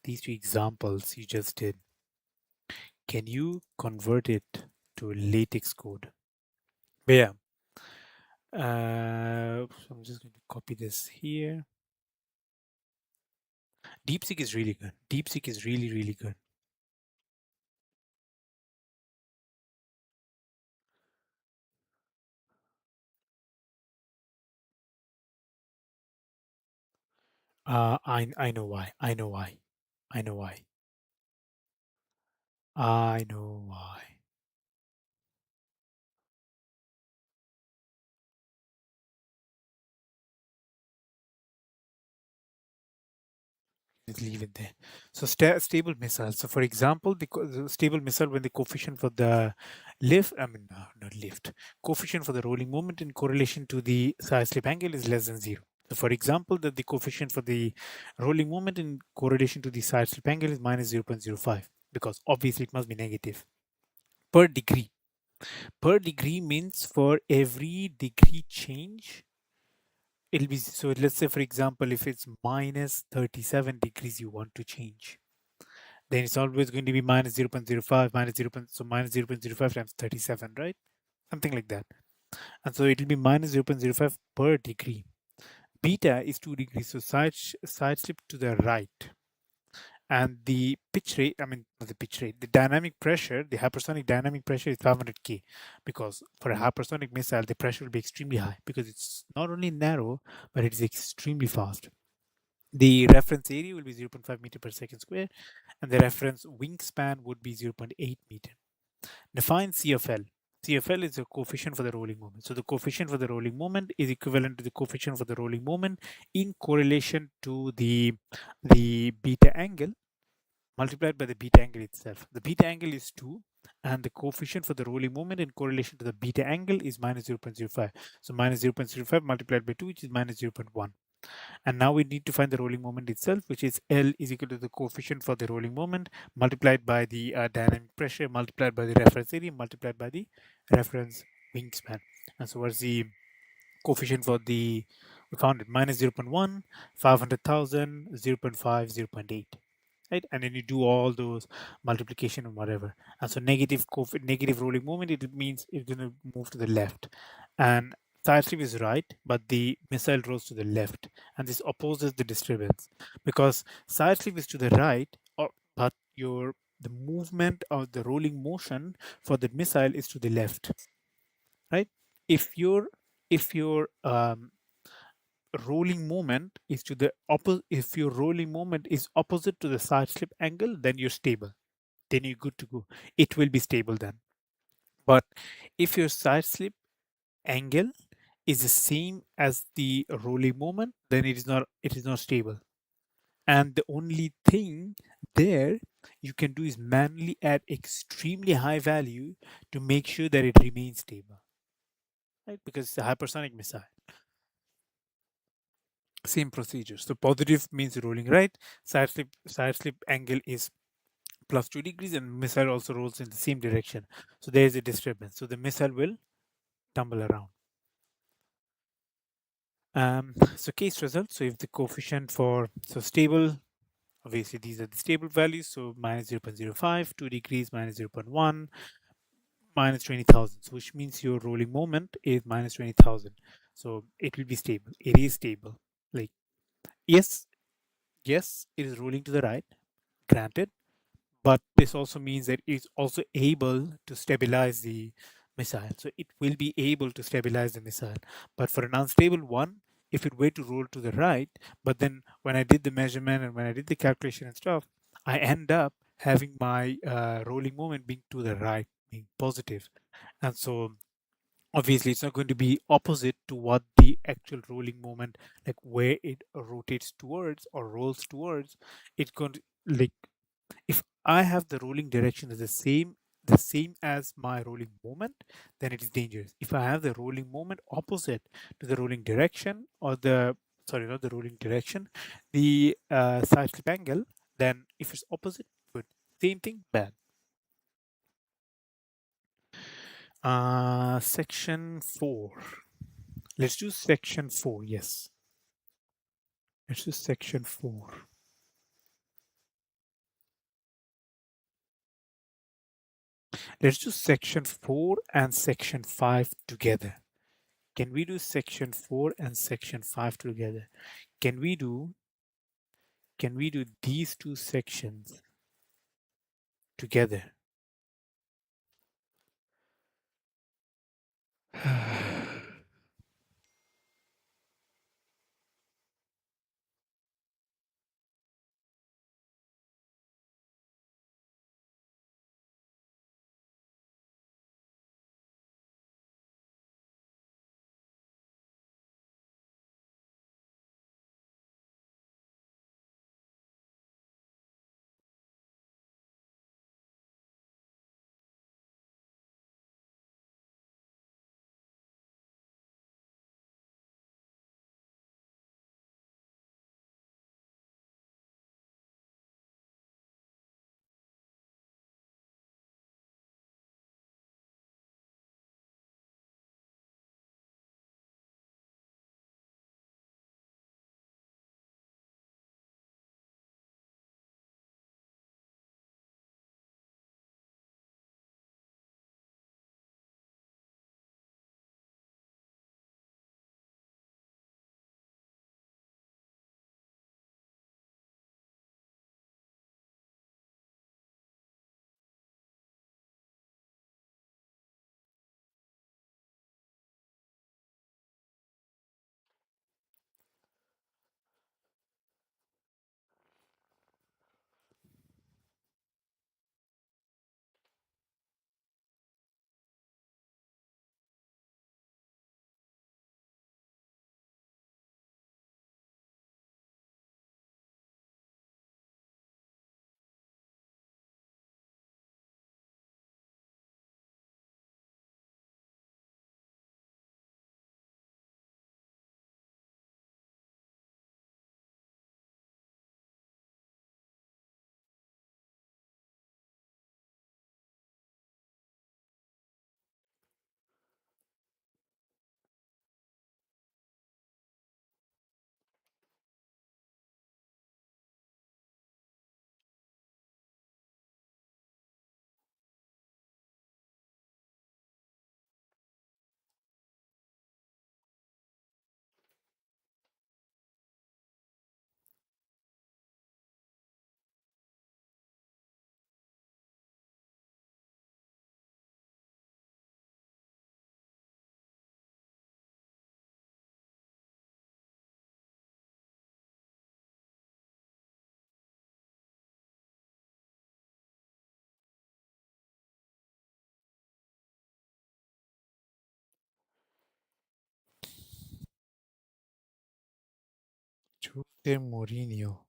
These two examples you just did. Can you convert it to latex code? But yeah. So I'm just going to copy this here. DeepSeek is really good. DeepSeek is really, really good. I know why. I know why. I know why. I know why. Let's leave it there. So stable missile. So for example, the stable missile when the coefficient for the lift, I mean, not lift, coefficient for the rolling moment in correlation to the side slip angle is less than zero. So for example, that the coefficient for the rolling moment in correlation to the side slip angle is minus 0.05 because obviously it must be negative per degree. Per degree means for every degree change, it'll be so. Let's say, for example, if it's minus 37 degrees you want to change, then it's always going to be minus 0.05 minus 0. So minus 0.05 times 37, right? Something like that. And so it'll be minus 0.05 per degree. Beta is 2 degrees, so side slip to the right. And the pitch rate, I mean, not the pitch rate, the dynamic pressure, the hypersonic dynamic pressure is 500 K because for a hypersonic missile, the pressure will be extremely high because it's not only narrow, but it is extremely fast. The reference area will be 0.5 meter per second square, and the reference wingspan would be 0.8 meter. Define CFL. CFL is the coefficient for the rolling moment. So the coefficient for the rolling moment is equivalent to the coefficient for the rolling moment in correlation to the beta angle multiplied by the beta angle itself. The beta angle is 2 and the coefficient for the rolling moment in correlation to the beta angle is minus 0.05. So minus 0.05 multiplied by 2, which is minus 0.1. And now we need to find the rolling moment itself, which is L is equal to the coefficient for the rolling moment multiplied by the dynamic pressure multiplied by the reference area multiplied by the reference wingspan. And so what's the coefficient for the, we found it, minus 0.1, 500,000, 0.5, 0.8. Right, and then you do all those multiplication and whatever, and so negative rolling moment, it means it's going to move to the left, and side slip is right, but the missile rolls to the left, and this opposes the disturbance because side slip is to the right, but your the movement of the rolling motion for the missile is to the left, right? If your rolling moment is to the opposite, if your rolling moment is opposite to the side slip angle, then you're stable, then you're good to go, it will be stable then. But if your side slip angle is the same as the rolling moment, then it is not stable, and the only thing there you can do is manually add extremely high value to make sure that it remains stable, right? Because it's a hypersonic missile. Same procedure. So positive means rolling right, side slip angle is plus 2 degrees, and missile also rolls in the same direction. So there is a disturbance. So the missile will tumble around. So case result. So if the coefficient for stable, obviously these are the stable values. So minus 0.05, 2 degrees, minus 0.1, minus 20,000. So which means your rolling moment is minus 20,000. So it will be stable. It is stable. Like yes, yes, it is rolling to the right. Granted, but this also means that it's also able to stabilize missile. So it will be able to stabilize the missile. But for an unstable one, if it were to roll to the right, but then when I did the measurement and when I did the calculation and stuff, I end up having my rolling moment being to the right, being positive. And so obviously it's not going to be opposite to what the actual rolling moment, like where it rotates towards or rolls towards. It's going to, like, if I have the rolling direction as the same as my rolling moment, then it is dangerous. If I have the rolling moment opposite to the rolling direction, or the, sorry, not the rolling direction, the side slip angle, then if it's opposite, good. Same thing, bad. Section 4. Let's do section 4. Yes. Let's do section 4. Let's do section 4 and section 5 together. Can we do section 4 and section 5 together? Can we do these two sections together? Jose Mourinho.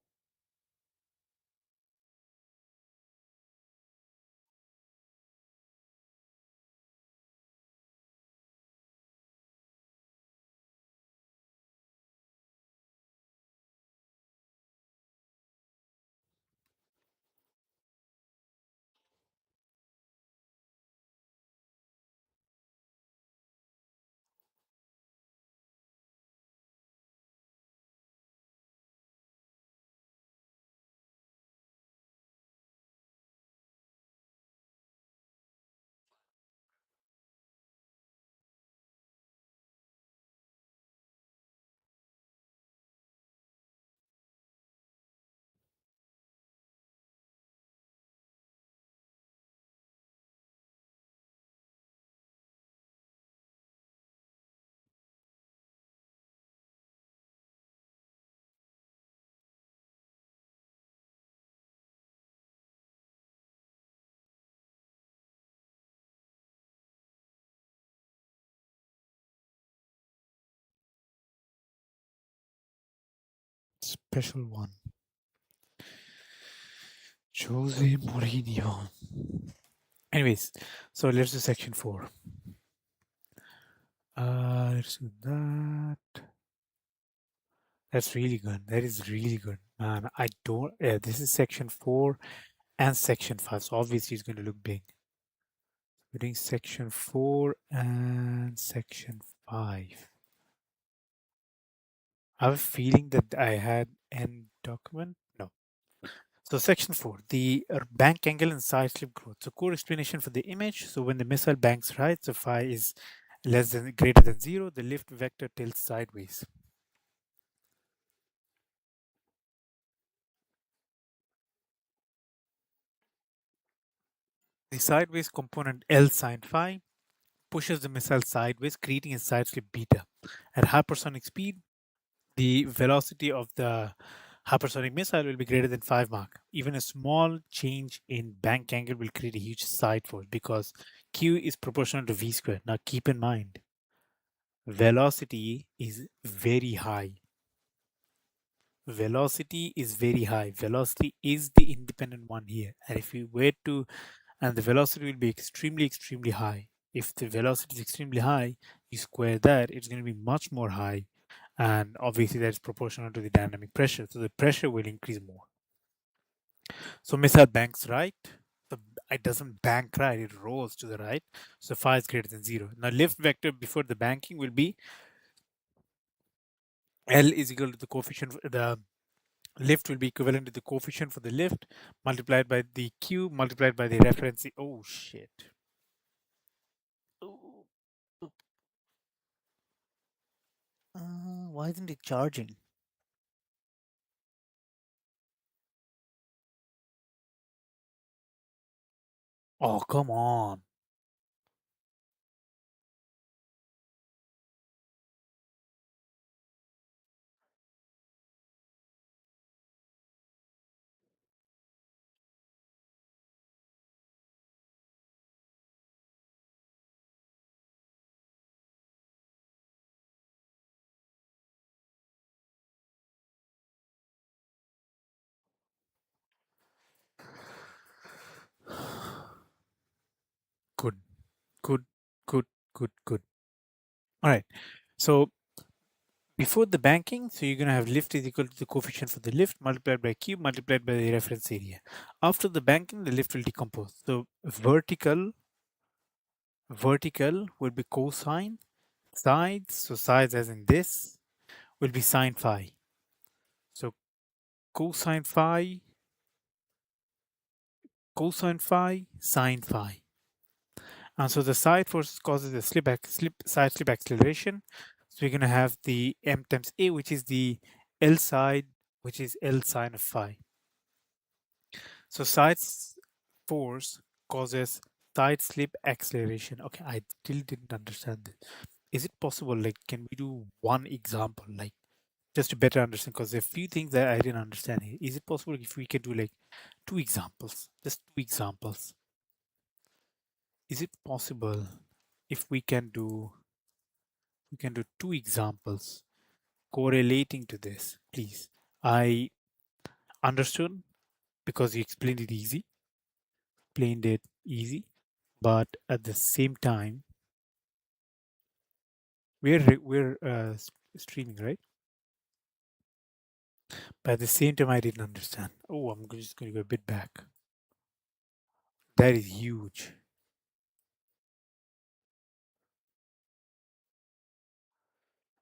special one. Jose Mourinho. Anyways, so let's do section 4. Let's do that. That's really good. That is really good, man. I don't. Yeah, this is section 4 and section 5. So obviously it's going to look big. We're doing section 4 and section 5. I have a feeling that I had end document. No. So section 4, the bank angle and side slip growth. So core explanation for the image. So when the missile banks right, so phi is less than greater than 0, the lift vector tilts sideways. The sideways component L sine phi pushes the missile sideways, creating a side slip beta. At hypersonic speed, the velocity of the hypersonic missile will be greater than 5 Mach. Even a small change in bank angle will create a huge side force because Q is proportional to V squared. Now keep in mind, velocity is very high. Velocity is very high. Velocity is the independent one here. And if you were to, and the velocity will be extremely, extremely high. If the velocity is extremely high, you square that, it's going to be much more high. And obviously, that's proportional to the dynamic pressure. So the pressure will increase more. So missile banks right. So it doesn't bank right, it rolls to the right. So phi is greater than 0. Now, lift vector before the banking will be L is equal to the coefficient, the lift will be equivalent to the coefficient for the lift multiplied by the Q multiplied by the reference. Oh, shit. Oh, why isn't it charging? Oh, come on. Good, good, good, good, good. All right. So before the banking, so you're going to have lift is equal to the coefficient for the lift multiplied by Q multiplied by the reference area. After the banking, the lift will decompose. So vertical will be cosine, sides, so sides as in this, will be sine phi. So cosine phi, sine phi. And so the side force causes a side slip acceleration. So we're going to have the m times a, which is the L side, which is L sine of phi. So force causes side slip acceleration. Okay, I still didn't understand this. Is it possible, like, can we do one example, like, just to better understand? Because there are a few things that I didn't understand here. Is it possible if we can do like two examples, just two examples? Is it possible if we can do two examples correlating to this, please? I understood because you explained it easy, but at the same time, we're streaming, right? But at the same time, I didn't understand. Oh, just going to go a bit back. That is huge.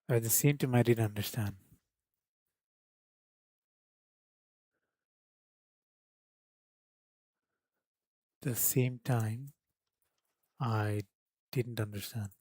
At the same time, I didn't understand. The same time, I didn't understand.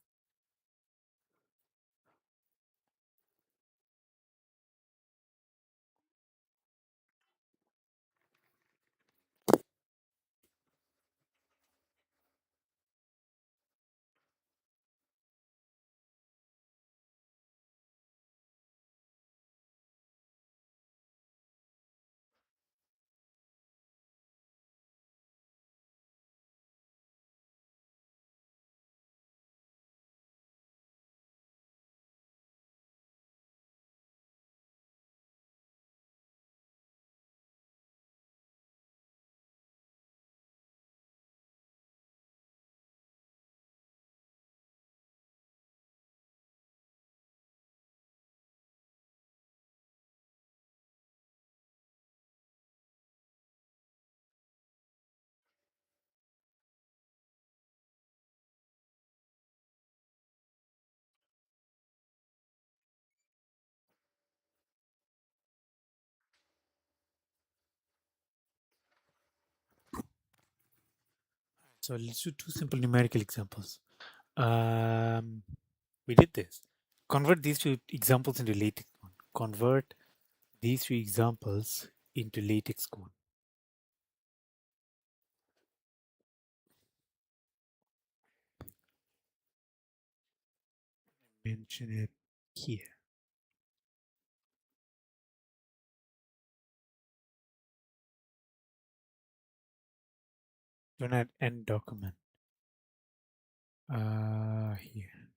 So let's do two simple numerical examples. Um, we did this. Convert these two examples into latex code. Convert these two examples into latex code. Mention it here. Don't add end document. Here.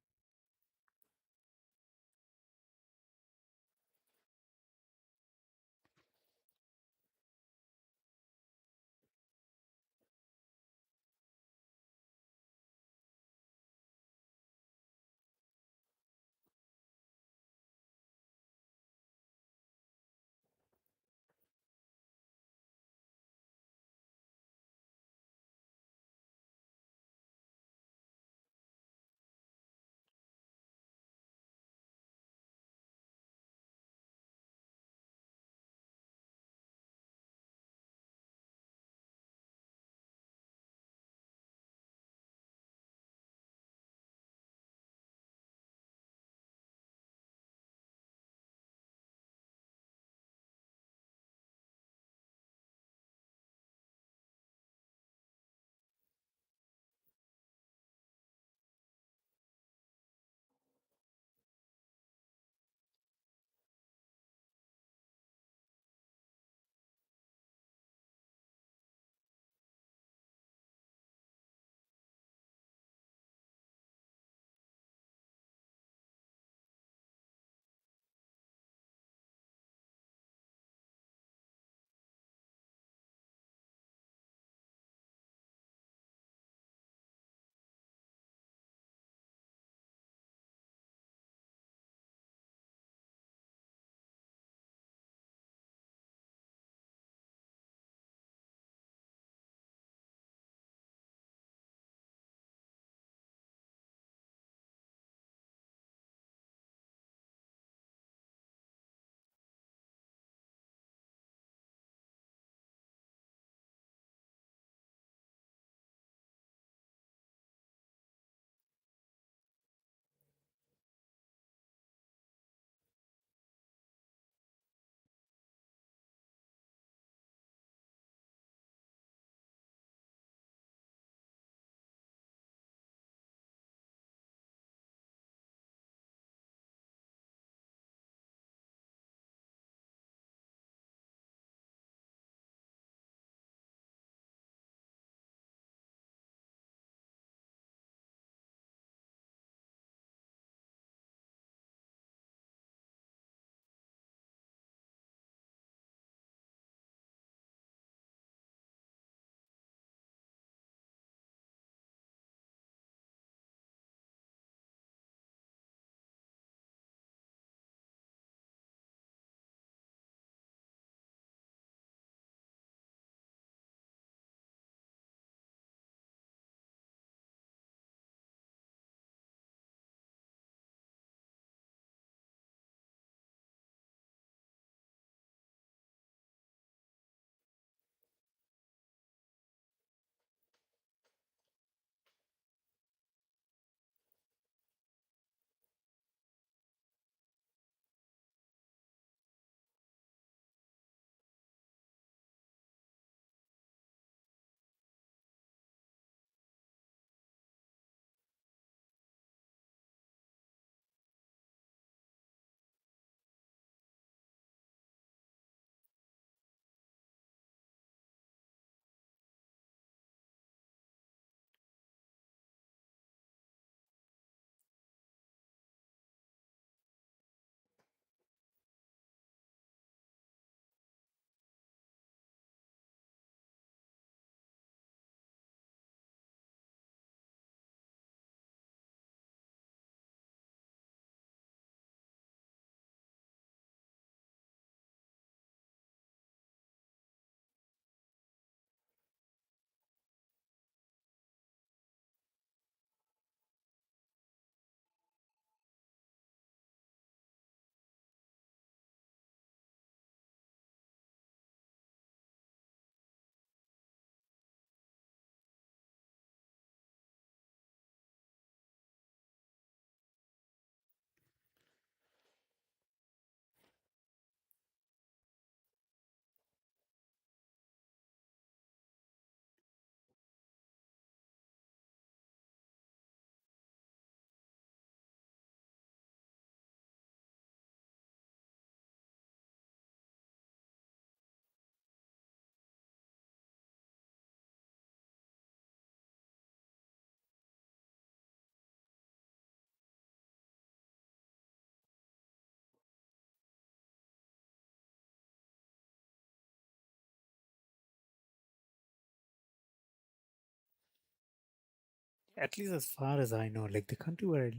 At least as far as I know, like the country where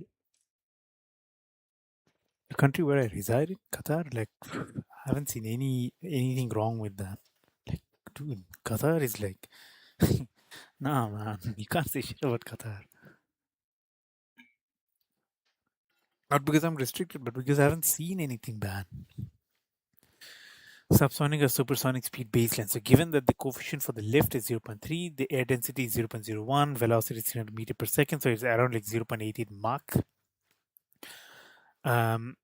I reside in, Qatar, like I haven't seen anything wrong with that. Like, dude, Qatar is like, nah, man, you can't say shit about Qatar. Not because I'm restricted, but because I haven't seen anything bad. Subsonic or supersonic speed baseline. So, given that the coefficient for the lift is zero point 0.3, the air density is 0.01, velocity is 300 meter per second, so it's around like 0.88 Mach. Um,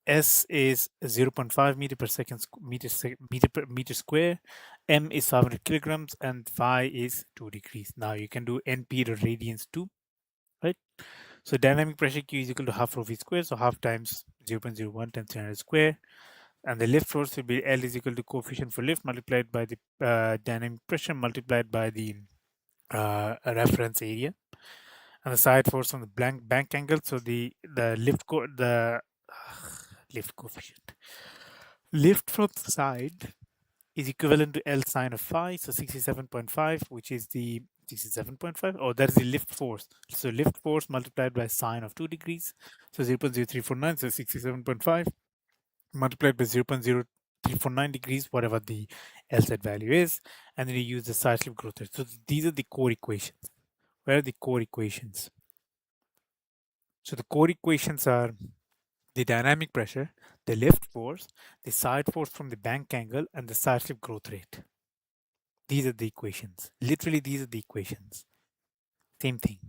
S is 0.5 meter per second meter square. M is 500 kilograms, and phi is 2 degrees. Now you can do NP to radians too, right? So dynamic pressure Q is equal to half rho v square, so half times 0.01 times 300 square. And the lift force will be L is equal to coefficient for lift multiplied by the dynamic pressure multiplied by the reference area. And the side force on the blank bank angle. So the lift coefficient. Lift from the side is equivalent to L sine of phi, so 67.5, which is the 67.5. Oh, that is the lift force. So lift force multiplied by sine of 2 degrees, so 0.0349, so 67.5 multiplied by 0.0349 degrees, whatever the LZ value is, and then you use the side slip growth rate. So these are the core equations. Where are the core equations? So the core equations are the dynamic pressure, the lift force, the side force from the bank angle, and the side slip growth rate. These are the equations. Literally, these are the equations. Same thing.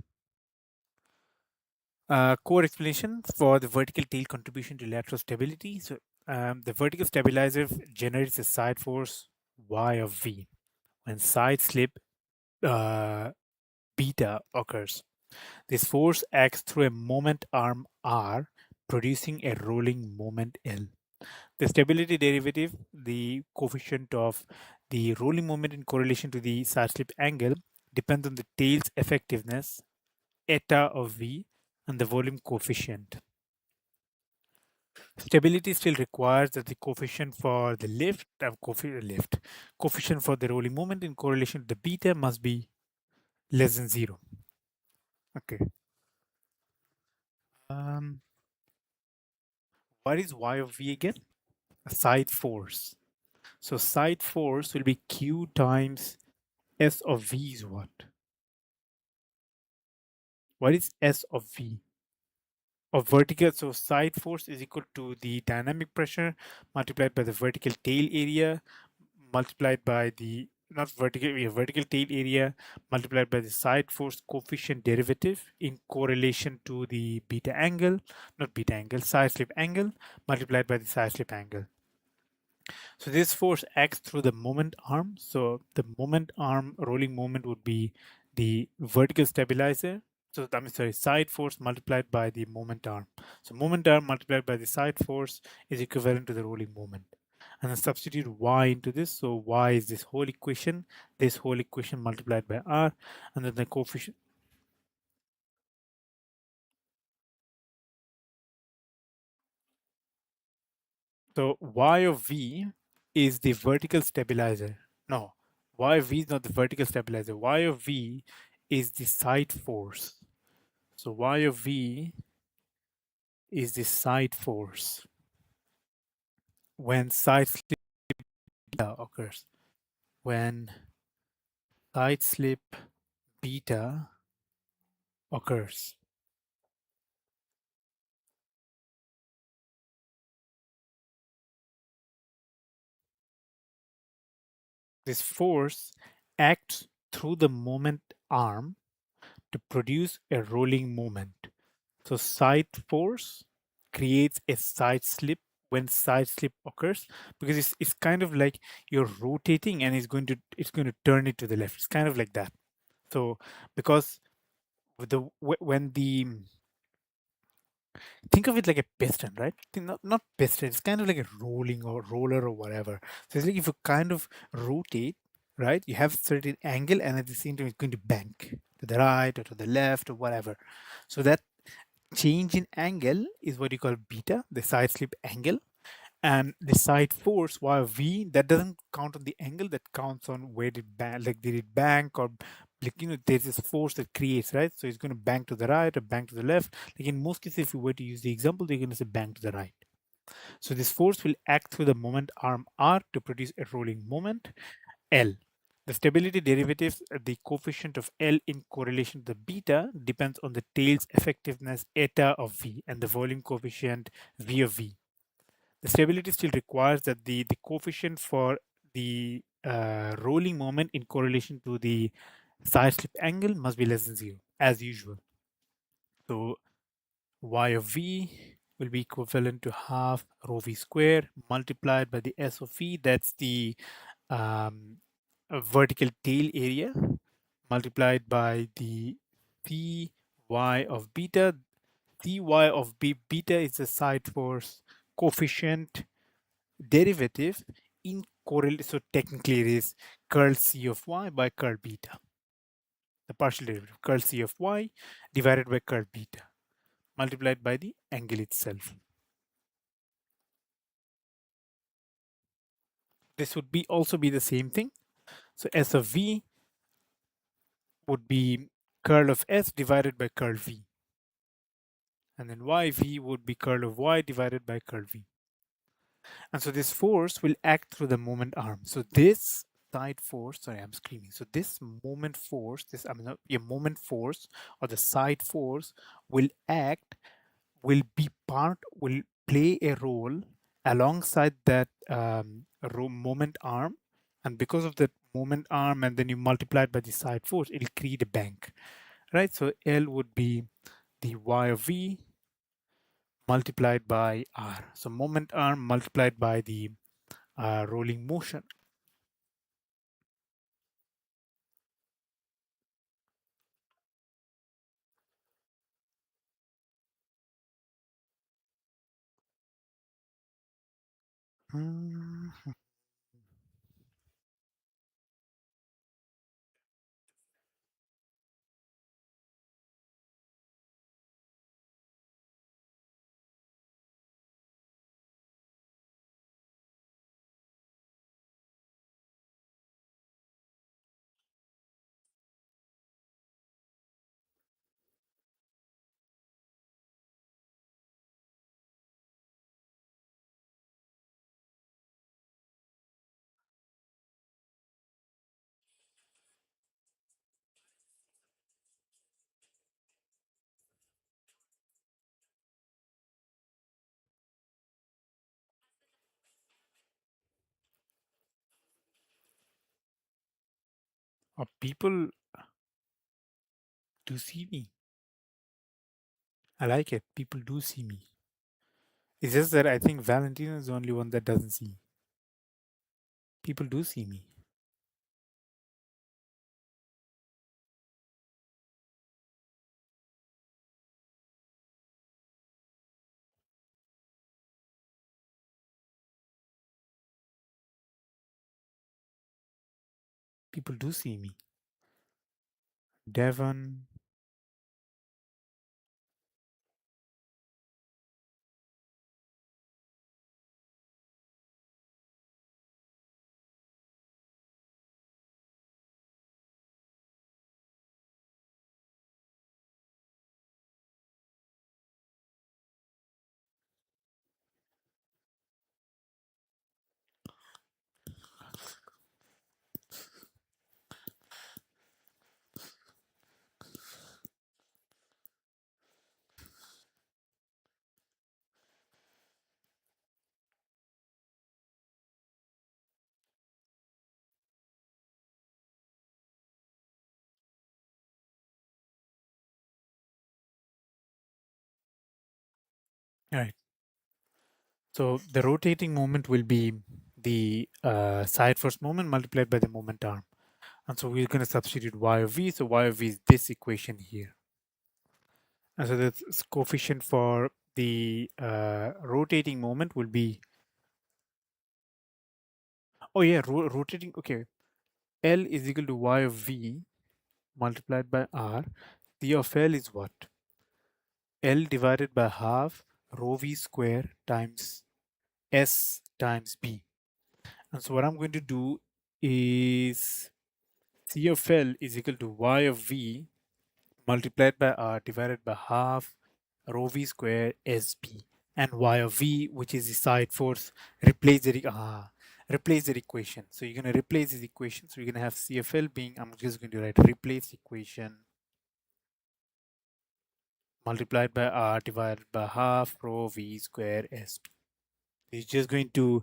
Core explanation for the vertical tail contribution to lateral stability. So the vertical stabilizer generates a side force Y of V when side slip uh, beta occurs. This force acts through a moment arm R, producing a rolling moment L. The stability derivative, the coefficient of the rolling moment in correlation to the side slip angle, depends on the tail's effectiveness, eta of V, and the volume coefficient. Stability still requires that the coefficient for the coefficient for the rolling moment in correlation to the beta must be less than 0. Okay. Um, what is Y of V again? A side force. So side force will be Q times S of V is what? What is S of V? Of vertical, so side force is equal to the dynamic pressure multiplied by the vertical tail area multiplied by the not vertical vertical tail area multiplied by the side force coefficient derivative in correlation to the beta angle, not beta angle, side slip angle multiplied by the side slip angle. So this force acts through the moment arm. So the moment arm rolling moment would be the vertical stabilizer. So I'm sorry, side force multiplied by the moment arm. So moment arm multiplied by the side force is equivalent to the rolling moment. And then substitute y into this. So y is this whole equation multiplied by r, and then the coefficient. So y of v is the vertical stabilizer. No, y of v is not the vertical stabilizer. Y of v is the side force. So y of v is the side force when side slip beta occurs. When side slip beta occurs. This force acts through the moment arm to produce a rolling moment. So side force creates a side slip when side slip occurs because it's kind of like you're rotating and it's going to turn it to the left. It's kind of like that. So because when the think of it like a piston, right? Not piston. It's kind of like a rolling or roller or whatever. So it's like if you kind of rotate, right? You have a certain angle, and at the same time, it's going to bank to the right or to the left or whatever. So that change in angle is what you call beta, the side slip angle. And the side force, while V, that doesn't count on the angle, that counts on where did bank, like did it bank or like, there's this force that creates, right? So it's going to bang to the right or bang to the left. Like in most cases, if you were to use the example, they're going to say bang to the right. So this force will act through the moment arm R to produce a rolling moment L. The stability derivative, the coefficient of L in correlation to the beta, depends on the tail's effectiveness eta of V and the volume coefficient V of V. The stability still requires that the coefficient for the rolling moment in correlation to the side slip angle must be less than zero, as usual. So y of v will be equivalent to half rho v square multiplied by the s of v. That's the um, vertical tail area multiplied by the Cy of beta. Cy of beta is the side force coefficient derivative in correlation. So technically it is curl C of y by curl beta. The partial derivative curl C of y divided by curl beta multiplied by the angle itself. This would be also be the same thing. So S of V would be curl of S divided by curl V. And then YV would be curl of Y divided by curl V. And so this force will act through the moment arm. So this side force, sorry, I'm screaming. So this moment force, this, I mean, your moment force or the side force will act, will be part, will play a role alongside that moment arm. And because of that moment arm, and then you multiply it by the side force, it'll create a bank, right? So L would be the Y of V multiplied by R. So moment arm multiplied by the rolling motion. Mm. People do see me. I like it. People do see me. It's just that I think Valentina is the only one that doesn't see. People do see me. People do see me. Devon. All right. So the rotating moment will be the side force moment multiplied by the moment arm. And so we're going to substitute y of v. So y of v is this equation here. And so the coefficient for the rotating moment will be, oh yeah, rotating, okay. L is equal to y of v multiplied by r. C of L is what? L divided by half rho v square times S times B. And so what I'm going to do is C of L is equal to y of v multiplied by r divided by half rho v square SB. And y of v, which is the side force, replace replace the equation. So you're going to replace this equation. So you're going to have CFL being, I'm just going to write replace equation multiplied by r divided by half rho v square SB. It's just going to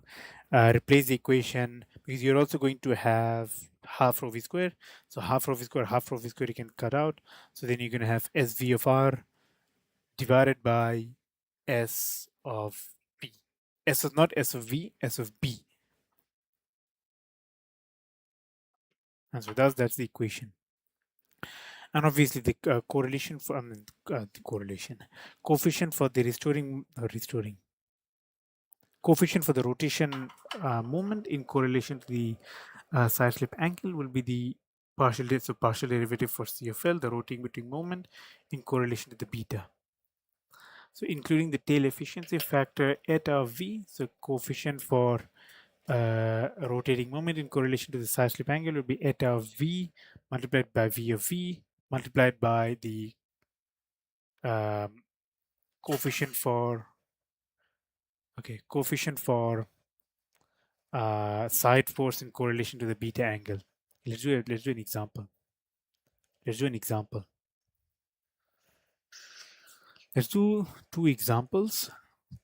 replace the equation because you're also going to have half rho v square. So half rho v square you can cut out. So then you're going to have SV of r divided by S of B. S of not S of V, S of B. And so that's the equation. And obviously the correlation for the correlation coefficient for the restoring coefficient for the rotation moment in correlation to the side slip angle will be the partial derivative for CFL, the rotating between moment in correlation to the beta. So including the tail efficiency factor eta v, so coefficient for rotating moment in correlation to the side slip angle will be eta of v multiplied by v of v multiplied by the um, coefficient for coefficient for side force in correlation to the beta angle. Let's do an example. Let's do an example. Let's do two examples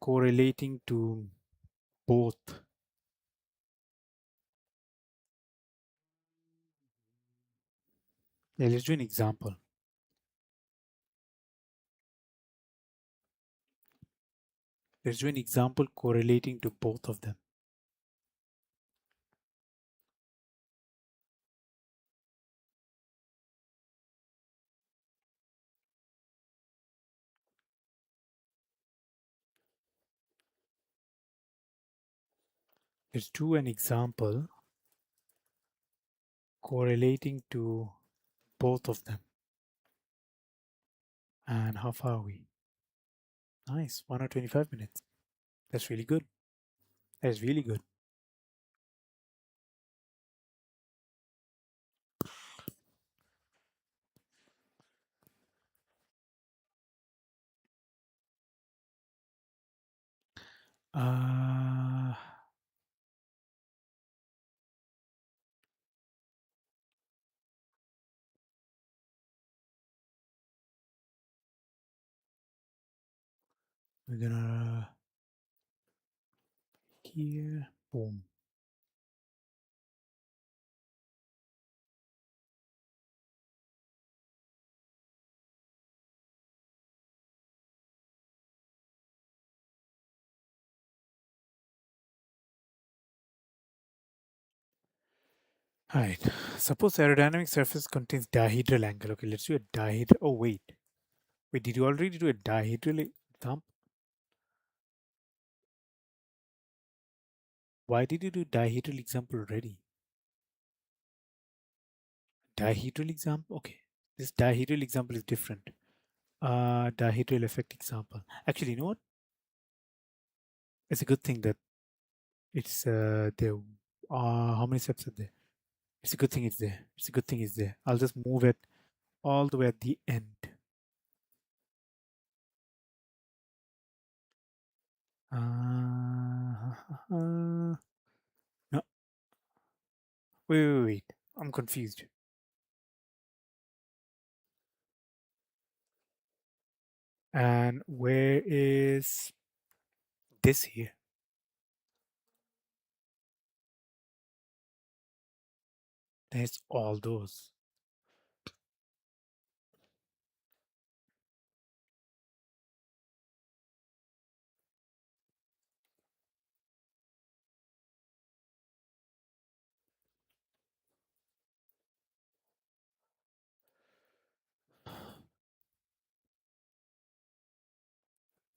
correlating to both. Yeah, let's do an example. Let's do an example correlating to both of them. Let's do an example correlating to both of them. And how far are we? Nice, 1 hour 25 minutes. That's really good. That's really good. Uh, we're gonna here, boom. All right. Suppose aerodynamic surface contains dihedral angle. Okay, let's do a dihedral. Oh, wait. Wait, did you already do a dihedral example? Why did you do dihedral example already? Dihedral example? Okay. This dihedral example is different. Dihedral effect example. Actually, you know what? It's a good thing that it's there. How many steps are there? It's a good thing it's there. It's a good thing it's there. I'll just move it all the way at the end. No, wait. I'm confused. And where is this here? There's all those.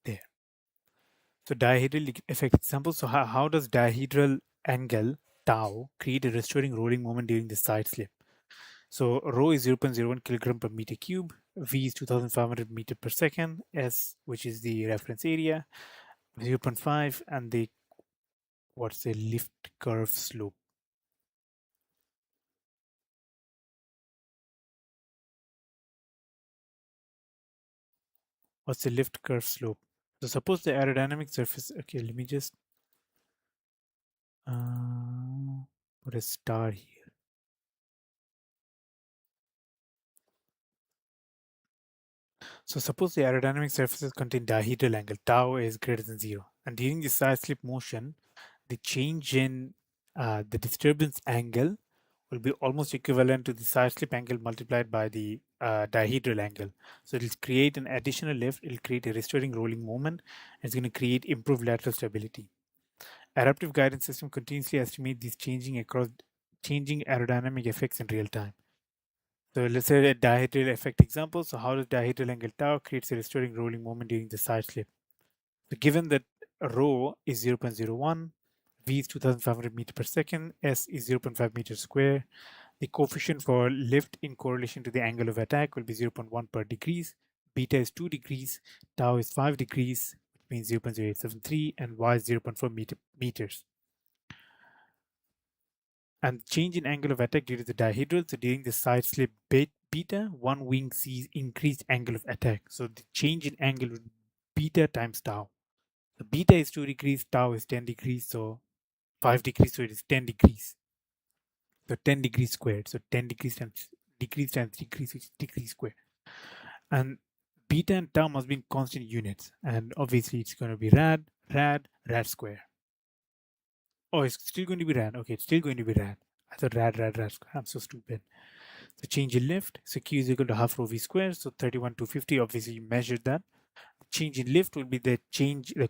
There. So dihedral effect example. So how does dihedral angle tau create a restoring rolling moment during the side slip? So rho is 0.01 kilogram per meter cube, v is 2500 meter per second, s, which is the reference area, 0.5, and the what's the lift curve slope? What's the lift curve slope? So suppose the aerodynamic surface. Okay, let me just put a star here. So suppose the aerodynamic surfaces contain dihedral angle tau is greater than zero, and during the side slip motion, the change in the disturbance angle will be almost equivalent to the side slip angle multiplied by the dihedral angle. So it will create an additional lift, it will create a restoring rolling moment, and it's going to create improved lateral stability. Adaptive guidance system continuously estimate these changing aerodynamic effects in real time. So let's say a dihedral effect example. So how does dihedral angle tau creates a restoring rolling moment during the side slip? So given that rho is 0.01, v is 2500 meter per second, s is 0.5 meters square, the coefficient for lift in correlation to the angle of attack will be 0.1 per degrees, beta is 2 degrees, tau is 5 degrees, which means 0.0873, and y is 0.4 meters. And change in angle of attack due to the dihedral. So during the side slip beta, one wing sees increased angle of attack. So the change in angle would beta times tau. So beta is 2 degrees, tau is 10 degrees, so 5 degrees, so it is 10 degrees. So 10 degrees squared. So 10 degrees times degrees, which is degrees squared. And beta and tau must be in constant units. And obviously it's going to be rad square. Oh, it's still going to be rad. Okay, it's still going to be rad. I thought rad square. I'm so stupid. So change in lift. So Q is equal to half rho V squared. So 31,250. Obviously, you measured that. Change in lift will be the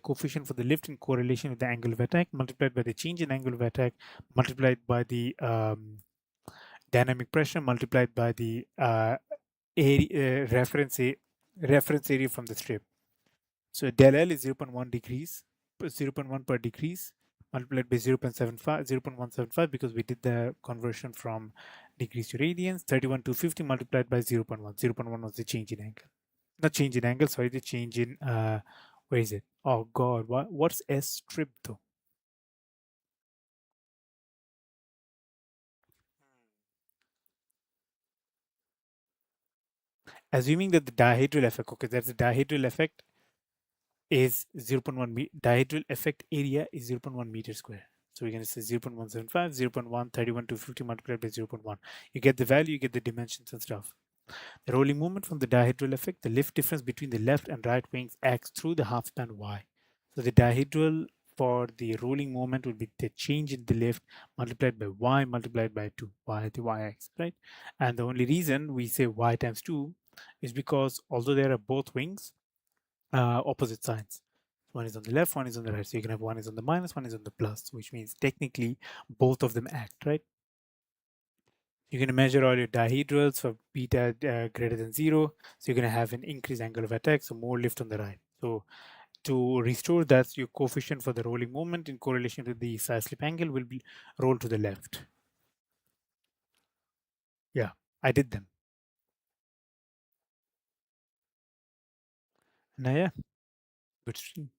coefficient for the lift in correlation with the angle of attack multiplied by the change in angle of attack multiplied by the dynamic pressure multiplied by the area, reference area from the strip. So del L is 0.1 degrees, 0.1 per degrees multiplied by 0.75, 0.175 because we did the conversion from degrees to radians. 31,250 multiplied by 0.1. 0.1 was the change in angle. Not change in angle, sorry, the change in, where is it? Oh God, what's S strip though? Assuming that the dihedral effect, okay, that's the dihedral effect is 0.1 dihedral effect area is 0.1 meter square. So we're going to say 0.175, 0.1, 31,250 multiplied by 0.1. You get the value, you get the dimensions and stuff. The rolling moment from the dihedral effect, the lift difference between the left and right wings acts through the half span y. So the dihedral for the rolling moment will be the change in the lift multiplied by y multiplied by 2, y the y-axis, right? And the only reason we say y times 2 is because although there are both wings, opposite signs. One is on the left, one is on the right. So you can have one is on the minus, one is on the plus, which means technically both of them act, right? You're going to measure all your dihedrals for beta greater than zero. So you're going to have an increased angle of attack, so more lift on the right. So to restore that, your coefficient for the rolling moment in correlation to the side slip angle will be roll to the left. Yeah, I did them. Now, yeah, good stream.